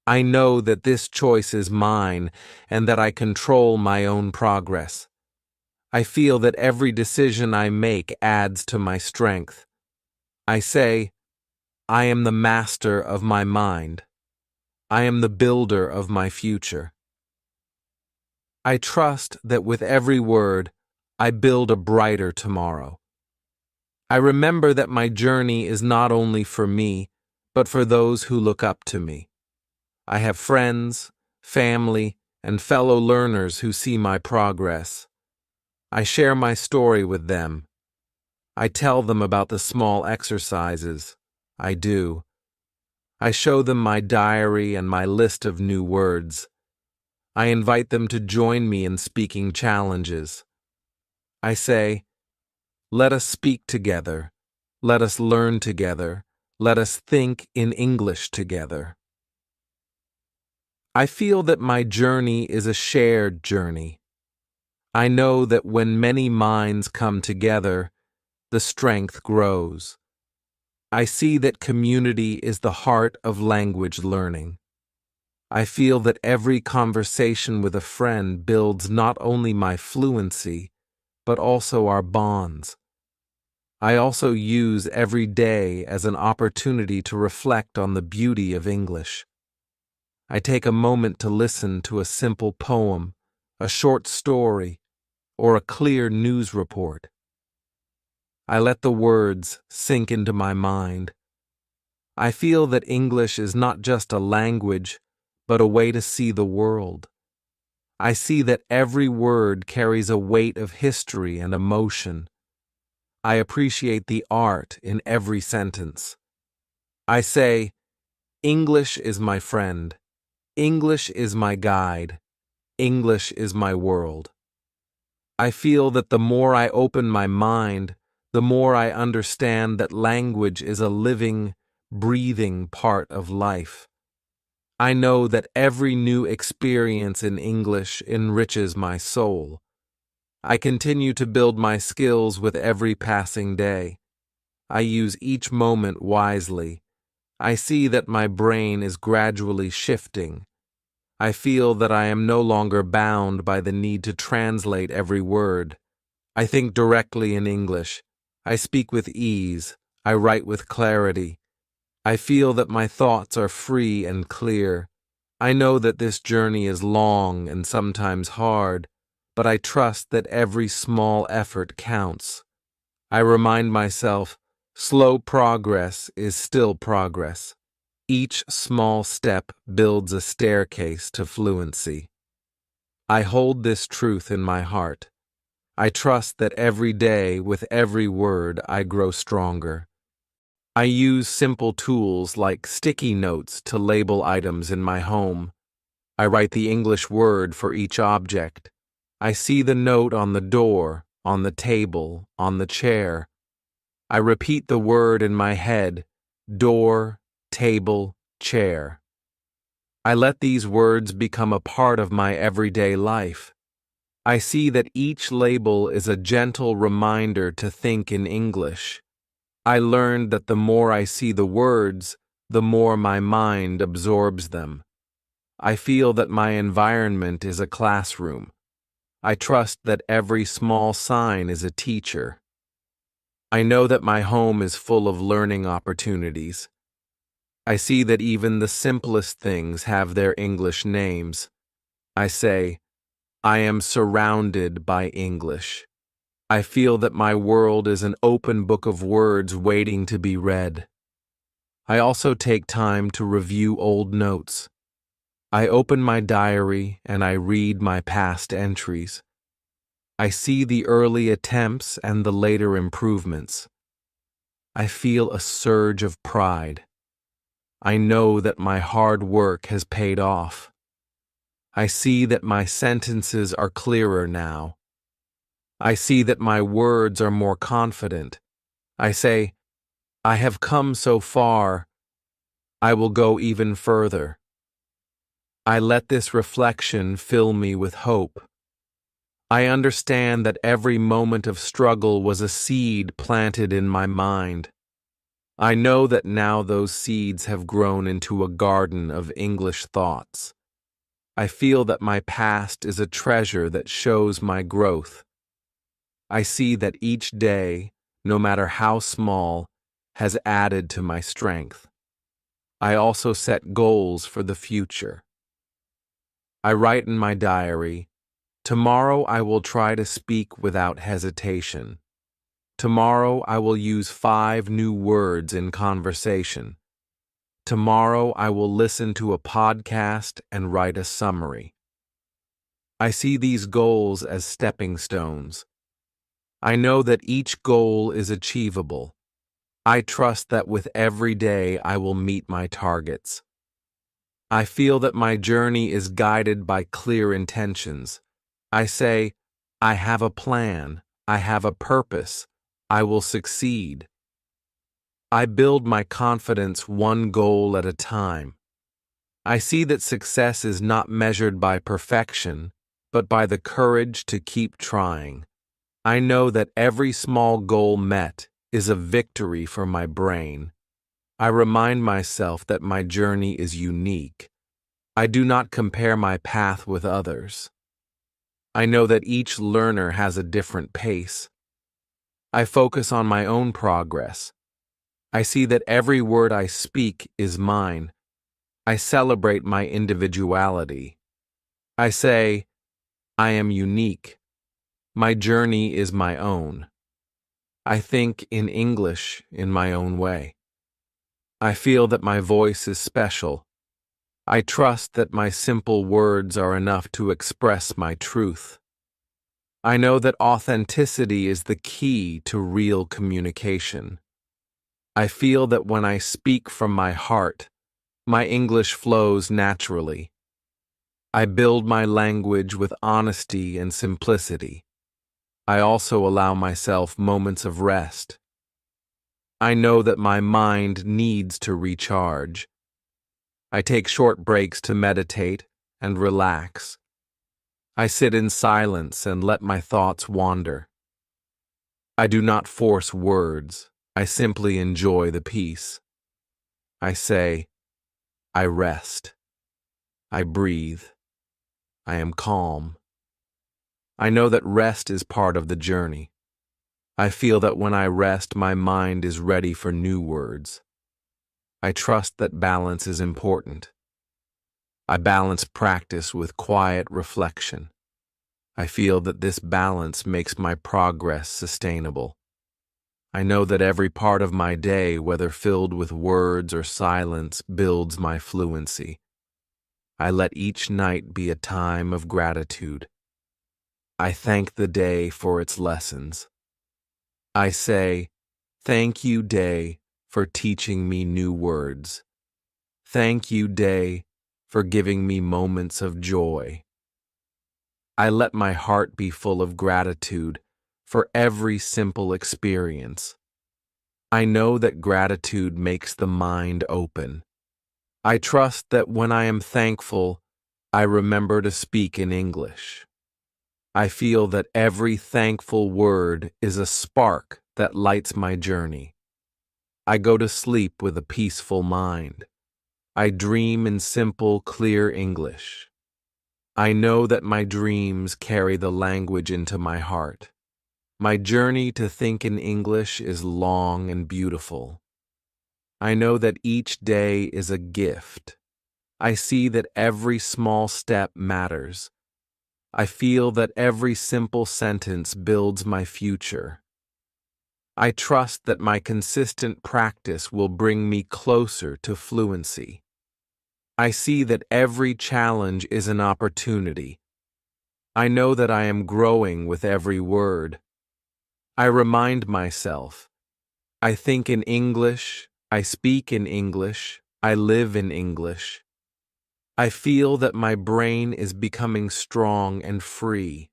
I know that this choice is mine and that I control my own progress. I feel that every decision I make adds to my strength. I say, I am the master of my mind. I am the builder of my future. I trust that with every word, I build a brighter tomorrow. I remember that my journey is not only for me, but for those who look up to me. I have friends, family, and fellow learners who see my progress. I share my story with them. I tell them about the small exercises I do. I show them my diary and my list of new words. I invite them to join me in speaking challenges. I say, let us speak together. Let us learn together. Let us think in English together. I feel that my journey is a shared journey. I know that when many minds come together, the strength grows. I see that community is the heart of language learning. I feel that every conversation with a friend builds not only my fluency, but also our bonds. I also use every day as an opportunity to reflect on the beauty of English. I take a moment to listen to a simple poem, a short story, or a clear news report. I let the words sink into my mind. I feel that English is not just a language, but a way to see the world. I see that every word carries a weight of history and emotion. I appreciate the art in every sentence. I say, English is my friend. English is my guide. English is my world. I feel that the more I open my mind, the more I understand that language is a living, breathing part of life. I know that every new experience in English enriches my soul. I continue to build my skills with every passing day. I use each moment wisely. I see that my brain is gradually shifting. I feel that I am no longer bound by the need to translate every word. I think directly in English. I speak with ease. I write with clarity. I feel that my thoughts are free and clear. I know that this journey is long and sometimes hard, but I trust that every small effort counts. I remind myself, slow progress is still progress. Each small step builds a staircase to fluency. I hold this truth in my heart. I trust that every day, with every word, I grow stronger. I use simple tools like sticky notes to label items in my home. I write the English word for each object. I see the note on the door, on the table, on the chair. I repeat the word in my head: door, table, chair. I let these words become a part of my everyday life. I see that each label is a gentle reminder to think in English. I learned that the more I see the words, the more my mind absorbs them. I feel that my environment is a classroom. I trust that every small sign is a teacher. I know that my home is full of learning opportunities. I see that even the simplest things have their English names. I say, I am surrounded by English. I feel that my world is an open book of words waiting to be read. I also take time to review old notes. I open my diary and I read my past entries. I see the early attempts and the later improvements. I feel a surge of pride. I know that my hard work has paid off. I see that my sentences are clearer now. I see that my words are more confident. I say, I have come so far, I will go even further. I let this reflection fill me with hope. I understand that every moment of struggle was a seed planted in my mind. I know that now those seeds have grown into a garden of English thoughts. I feel that my past is a treasure that shows my growth. I see that each day, no matter how small, has added to my strength. I also set goals for the future. I write in my diary, tomorrow I will try to speak without hesitation. Tomorrow I will use 5 new words in conversation. Tomorrow I will listen to a podcast and write a summary. I see these goals as stepping stones. I know that each goal is achievable. I trust that with every day I will meet my targets. I feel that my journey is guided by clear intentions. I say, I have a plan, I have a purpose, I will succeed. I build my confidence one goal at a time. I see that success is not measured by perfection, but by the courage to keep trying. I know that every small goal met is a victory for my brain. I remind myself that my journey is unique. I do not compare my path with others. I know that each learner has a different pace. I focus on my own progress. I see that every word I speak is mine. I celebrate my individuality. I say, I am unique. My journey is my own. I think in English in my own way. I feel that my voice is special. I trust that my simple words are enough to express my truth. I know that authenticity is the key to real communication. I feel that when I speak from my heart, my English flows naturally. I build my language with honesty and simplicity. I also allow myself moments of rest. I know that my mind needs to recharge. I take short breaks to meditate and relax. I sit in silence and let my thoughts wander. I do not force words. I simply enjoy the peace. I say, I rest. I breathe. I am calm. I know that rest is part of the journey. I feel that when I rest, my mind is ready for new words. I trust that balance is important. I balance practice with quiet reflection. I feel that this balance makes my progress sustainable. I know that every part of my day, whether filled with words or silence, builds my fluency. I let each night be a time of gratitude. I thank the day for its lessons. I say, "Thank you, day, for teaching me new words. Thank you, day, for giving me moments of joy." I let my heart be full of gratitude for every simple experience. I know that gratitude makes the mind open. I trust that when I am thankful, I remember to speak in English. I feel that every thankful word is a spark that lights my journey. I go to sleep with a peaceful mind. I dream in simple, clear English. I know that my dreams carry the language into my heart. My journey to think in English is long and beautiful. I know that each day is a gift. I see that every small step matters. I feel that every simple sentence builds my future. I trust that my consistent practice will bring me closer to fluency. I see that every challenge is an opportunity. I know that I am growing with every word. I remind myself, I think in English, I speak in English, I live in English. I feel that my brain is becoming strong and free.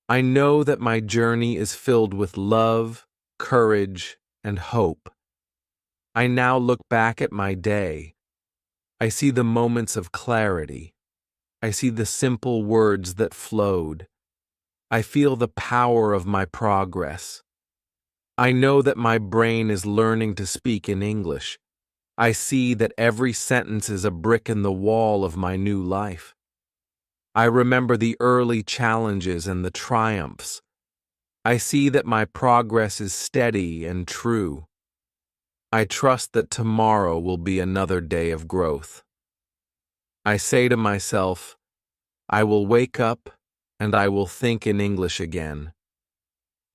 I know that my journey is filled with love, courage, and hope. I now look back at my day. I see the moments of clarity. I see the simple words that flowed. I feel the power of my progress. I know that my brain is learning to speak in English. I see that every sentence is a brick in the wall of my new life. I remember the early challenges and the triumphs. I see that my progress is steady and true. I trust that tomorrow will be another day of growth. I say to myself, I will wake up and I will think in English again.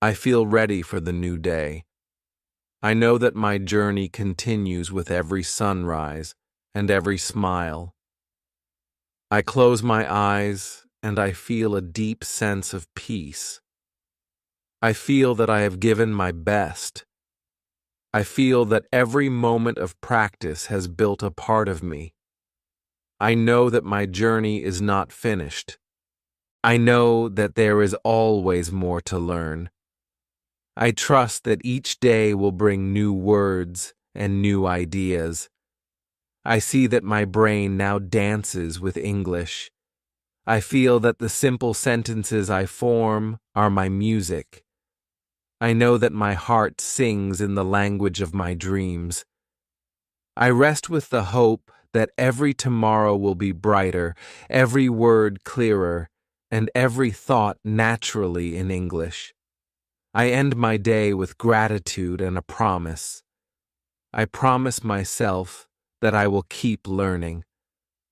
I feel ready for the new day. I know that my journey continues with every sunrise and every smile. I close my eyes and I feel a deep sense of peace. I feel that I have given my best. I feel that every moment of practice has built a part of me. I know that my journey is not finished. I know that there is always more to learn. I trust that each day will bring new words and new ideas. I see that my brain now dances with English. I feel that the simple sentences I form are my music. I know that my heart sings in the language of my dreams. I rest with the hope that every tomorrow will be brighter, every word clearer, and every thought naturally in English. I end my day with gratitude and a promise. I promise myself that I will keep learning.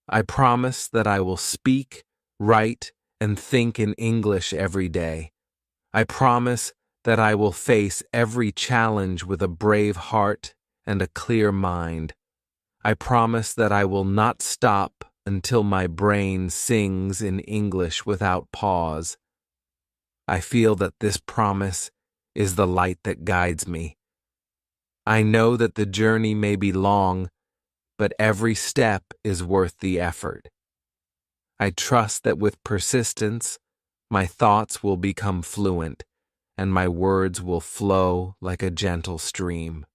I promise that I will speak, write, and think in English every day. I promise that I will face every challenge with a brave heart and a clear mind. I promise that I will not stop until my brain sings in English without pause. I feel that this promise is the light that guides me. I know that the journey may be long, but every step is worth the effort. I trust that with persistence, my thoughts will become fluent, and my words will flow like a gentle stream.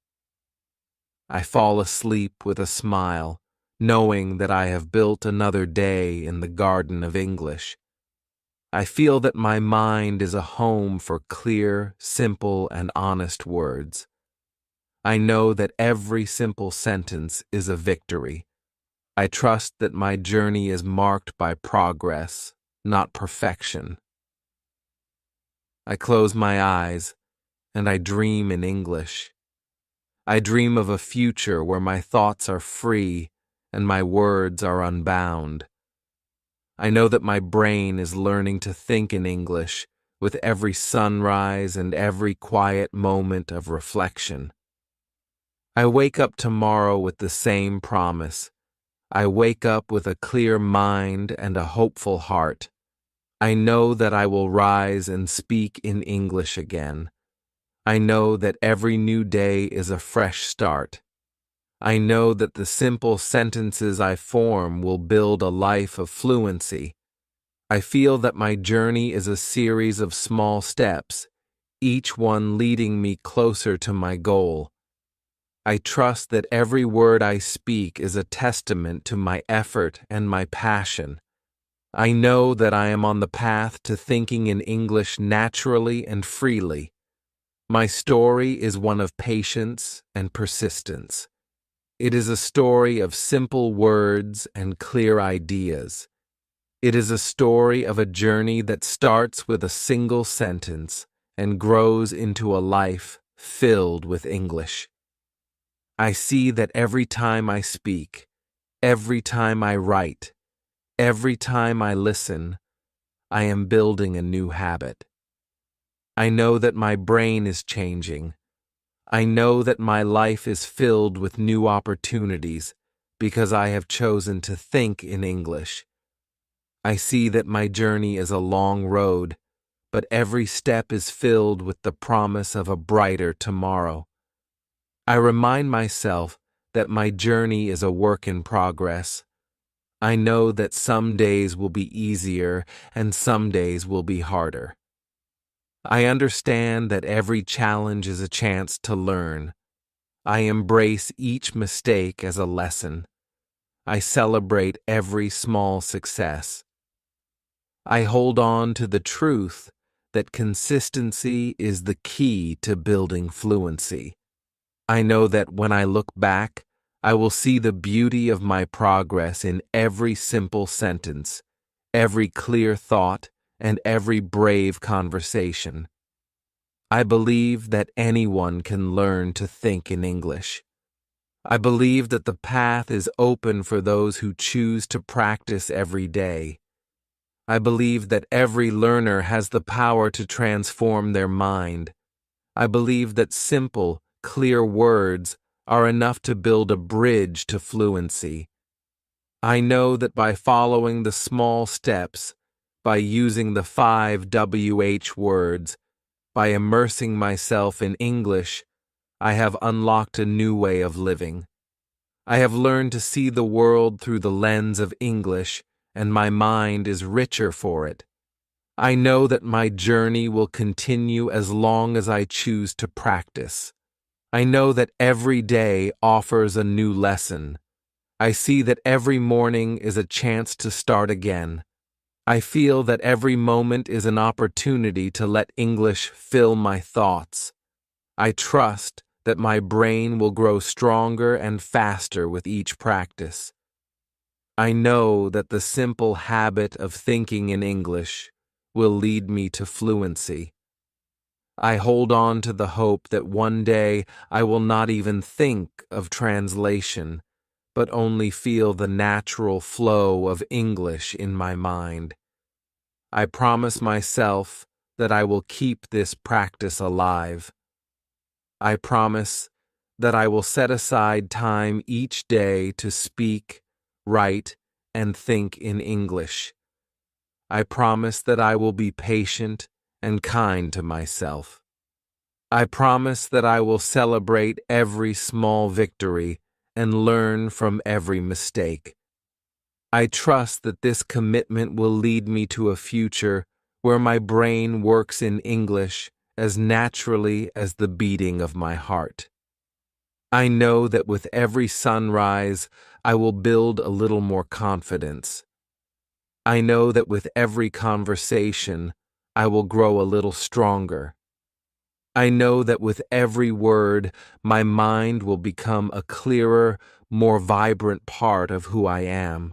I fall asleep with a smile, knowing that I have built another day in the garden of English. I feel that my mind is a home for clear, simple, and honest words. I know that every simple sentence is a victory. I trust that my journey is marked by progress, not perfection. I close my eyes and I dream in English. I dream of a future where my thoughts are free and my words are unbound. I know that my brain is learning to think in English with every sunrise and every quiet moment of reflection. I wake up tomorrow with the same promise. I wake up with a clear mind and a hopeful heart. I know that I will rise and speak in English again. I know that every new day is a fresh start. I know that the simple sentences I form will build a life of fluency. I feel that my journey is a series of small steps, each one leading me closer to my goal. I trust that every word I speak is a testament to my effort and my passion. I know that I am on the path to thinking in English naturally and freely. My story is one of patience and persistence. It is a story of simple words and clear ideas. It is a story of a journey that starts with a single sentence and grows into a life filled with English. I see that every time I speak, every time I write, every time I listen, I am building a new habit. I know that my brain is changing. I know that my life is filled with new opportunities because I have chosen to think in English. I see that my journey is a long road, but every step is filled with the promise of a brighter tomorrow. I remind myself that my journey is a work in progress. I know that some days will be easier and some days will be harder. I understand that every challenge is a chance to learn. I embrace each mistake as a lesson. I celebrate every small success. I hold on to the truth that consistency is the key to building fluency. I know that when I look back, I will see the beauty of my progress in every simple sentence, every clear thought, and every brave conversation. I believe that anyone can learn to think in English. I believe that the path is open for those who choose to practice every day. I believe that every learner has the power to transform their mind. I believe that simple, clear words are enough to build a bridge to fluency. I know that by following the small steps, by using the 5 WH words, by immersing myself in English, I have unlocked a new way of living. I have learned to see the world through the lens of English, and my mind is richer for it. I know that my journey will continue as long as I choose to practice. I know that every day offers a new lesson. I see that every morning is a chance to start again. I feel that every moment is an opportunity to let English fill my thoughts. I trust that my brain will grow stronger and faster with each practice. I know that the simple habit of thinking in English will lead me to fluency. I hold on to the hope that one day I will not even think of translation, but only feel the natural flow of English in my mind. I promise myself that I will keep this practice alive. I promise that I will set aside time each day to speak, write, and think in English. I promise that I will be patient and kind to myself. I promise that I will celebrate every small victory and learn from every mistake. I trust that this commitment will lead me to a future where my brain works in English as naturally as the beating of my heart. I know that with every sunrise, I will build a little more confidence. I know that with every conversation, I will grow a little stronger. I know that with every word, my mind will become a clearer, more vibrant part of who I am.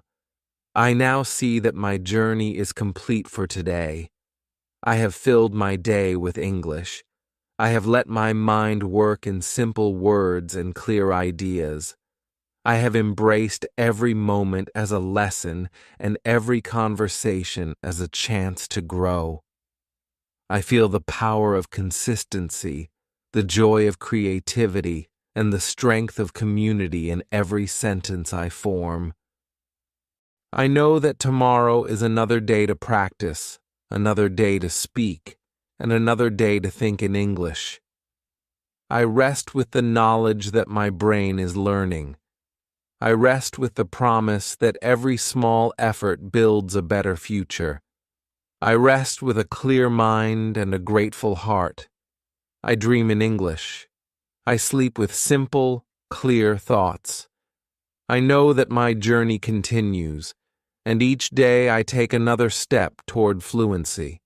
I now see that my journey is complete for today. I have filled my day with English. I have let my mind work in simple words and clear ideas. I have embraced every moment as a lesson and every conversation as a chance to grow. I feel the power of consistency, the joy of creativity, and the strength of community in every sentence I form. I know that tomorrow is another day to practice, another day to speak, and another day to think in English. I rest with the knowledge that my brain is learning. I rest with the promise that every small effort builds a better future. I rest with a clear mind and a grateful heart. I dream in English. I sleep with simple, clear thoughts. I know that my journey continues, and each day I take another step toward fluency.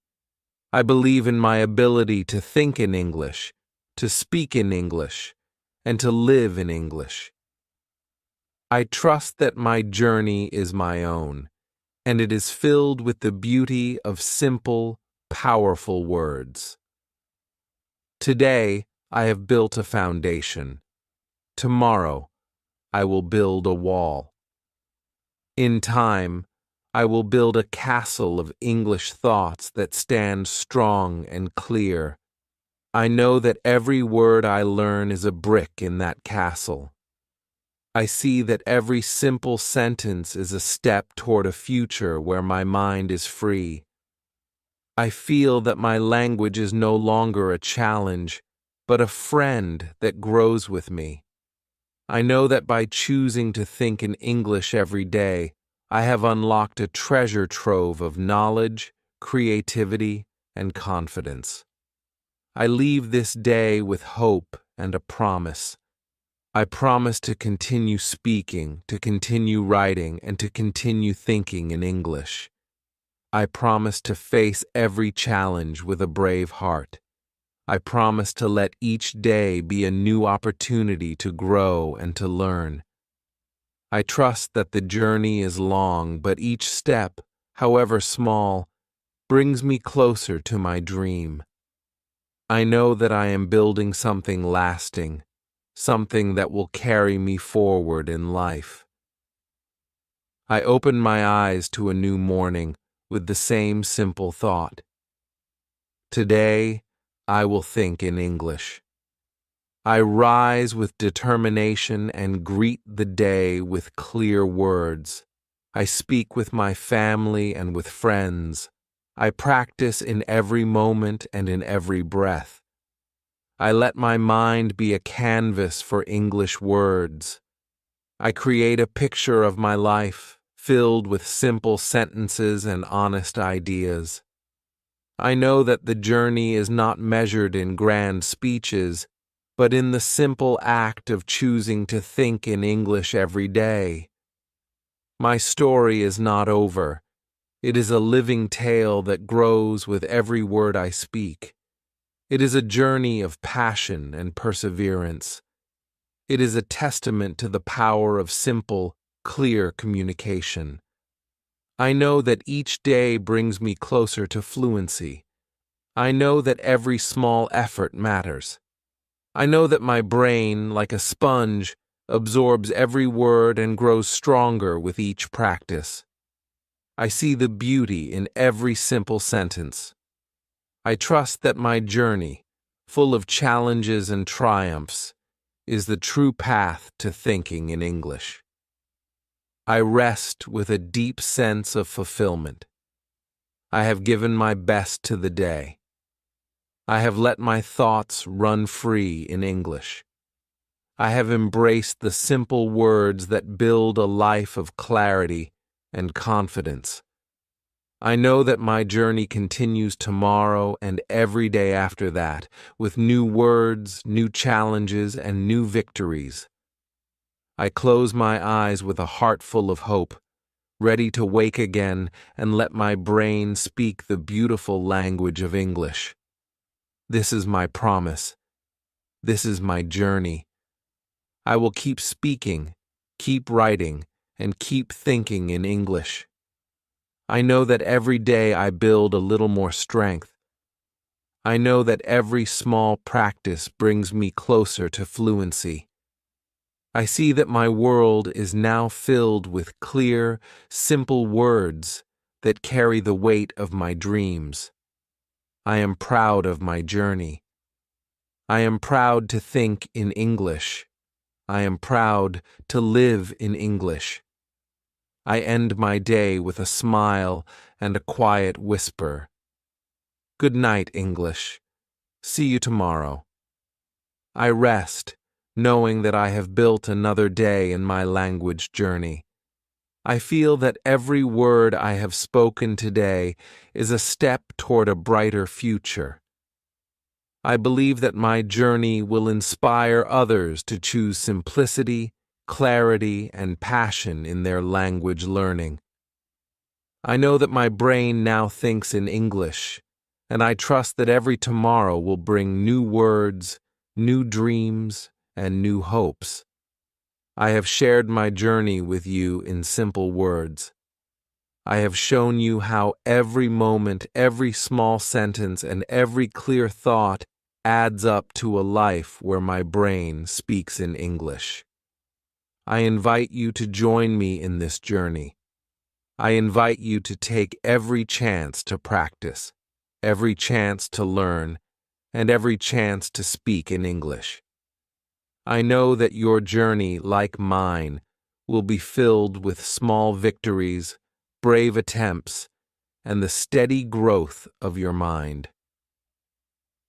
I believe in my ability to think in English, to speak in English, and to live in English. I trust that my journey is my own, and it is filled with the beauty of simple, powerful words. Today, I have built a foundation. Tomorrow, I will build a wall. In time, I will build a castle of English thoughts that stand strong and clear. I know that every word I learn is a brick in that castle. I see that every simple sentence is a step toward a future where my mind is free. I feel that my language is no longer a challenge, but a friend that grows with me. I know that by choosing to think in English every day, I have unlocked a treasure trove of knowledge, creativity, and confidence. I leave this day with hope and a promise. I promise to continue speaking, to continue writing, and to continue thinking in English. I promise to face every challenge with a brave heart. I promise to let each day be a new opportunity to grow and to learn. I trust that the journey is long, but each step, however small, brings me closer to my dream. I know that I am building something lasting, something that will carry me forward in life. I open my eyes to a new morning with the same simple thought. Today, I will think in English. I rise with determination and greet the day with clear words. I speak with my family and with friends. I practice in every moment and in every breath. I let my mind be a canvas for English words. I create a picture of my life, filled with simple sentences and honest ideas. I know that the journey is not measured in grand speeches, but in the simple act of choosing to think in English every day. My story is not over. It is a living tale that grows with every word I speak. It is a journey of passion and perseverance. It is a testament to the power of simple, clear communication. I know that each day brings me closer to fluency. I know that every small effort matters. I know that my brain, like a sponge, absorbs every word and grows stronger with each practice. I see the beauty in every simple sentence. I trust that my journey, full of challenges and triumphs, is the true path to thinking in English. I rest with a deep sense of fulfillment. I have given my best to the day. I have let my thoughts run free in English. I have embraced the simple words that build a life of clarity and confidence. I know that my journey continues tomorrow and every day after that, with new words, new challenges, and new victories. I close my eyes with a heart full of hope, ready to wake again and let my brain speak the beautiful language of English. This is my promise. This is my journey. I will keep speaking, keep writing, and keep thinking in English. I know that every day I build a little more strength, I know that every small practice brings me closer to fluency. I see that my world is now filled with clear, simple words that carry the weight of my dreams. I am proud of my journey. I am proud to think in English. I am proud to live in English. I end my day with a smile and a quiet whisper. Good night, English. See you tomorrow. I rest, knowing that I have built another day in my language journey. I feel that every word I have spoken today is a step toward a brighter future. I believe that my journey will inspire others to choose simplicity, clarity, and passion in their language learning. I know that my brain now thinks in English, and I trust that every tomorrow will bring new words, new dreams, and new hopes. I have shared my journey with you in simple words. I have shown you how every moment, every small sentence, and every clear thought adds up to a life where my brain speaks in English. I invite you to join me in this journey. I invite you to take every chance to practice, every chance to learn, and every chance to speak in English. I know that your journey, like mine, will be filled with small victories, brave attempts, and the steady growth of your mind.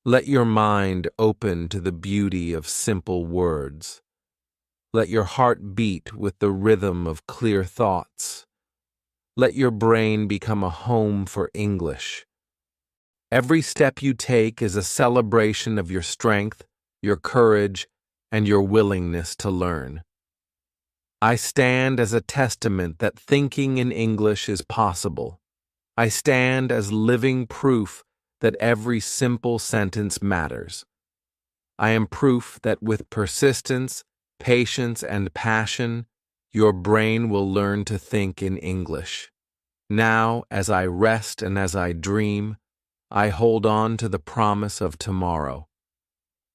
Let your mind open to the beauty of simple words. Let your heart beat with the rhythm of clear thoughts. Let your brain become a home for English. Every step you take is a celebration of your strength, your courage, and your willingness to learn. I stand as a testament that thinking in English is possible. I stand as living proof that every simple sentence matters. I am proof that with persistence, patience, and passion, your brain will learn to think in English. Now, as I rest and as I dream, I hold on to the promise of tomorrow.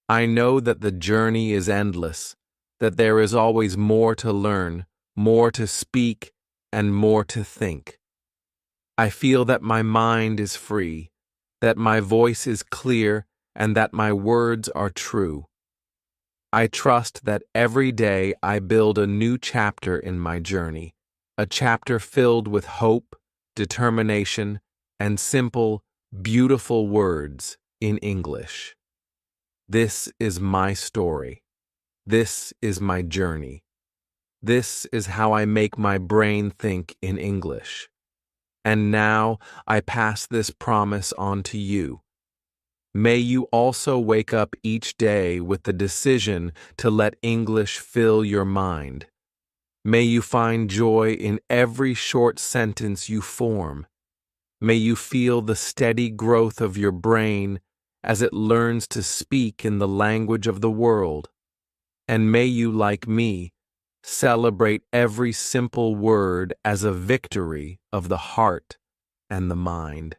I know that the journey is endless, that there is always more to learn, more to speak, and more to think. I feel that my mind is free, that my voice is clear, and that my words are true. I trust that every day I build a new chapter in my journey, a chapter filled with hope, determination, and simple, beautiful words in English. This is my story. This is my journey. This is how I make my brain think in English. And now I pass this promise on to you. May you also wake up each day with the decision to let English fill your mind. May you find joy in every short sentence you form. May you feel the steady growth of your brain as it learns to speak in the language of the world. And may you, like me, celebrate every simple word as a victory of the heart and the mind.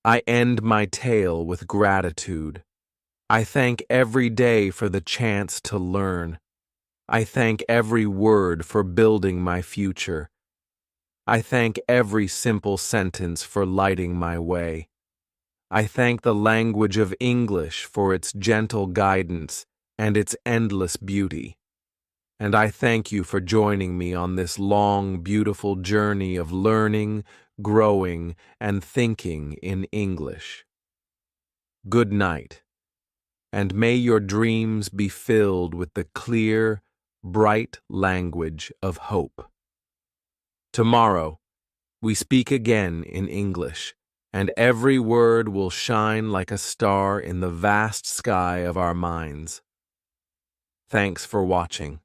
I end my tale with gratitude. I thank every day for the chance to learn. I thank every word for building my future. I thank every simple sentence for lighting my way. I thank the language of English for its gentle guidance and its endless beauty. And I thank you for joining me on this long, beautiful journey of learning, growing, and thinking in English. Good night, and may your dreams be filled with the clear, bright language of hope. Tomorrow, we speak again in English, and every word will shine like a star in the vast sky of our minds. Thanks for watching.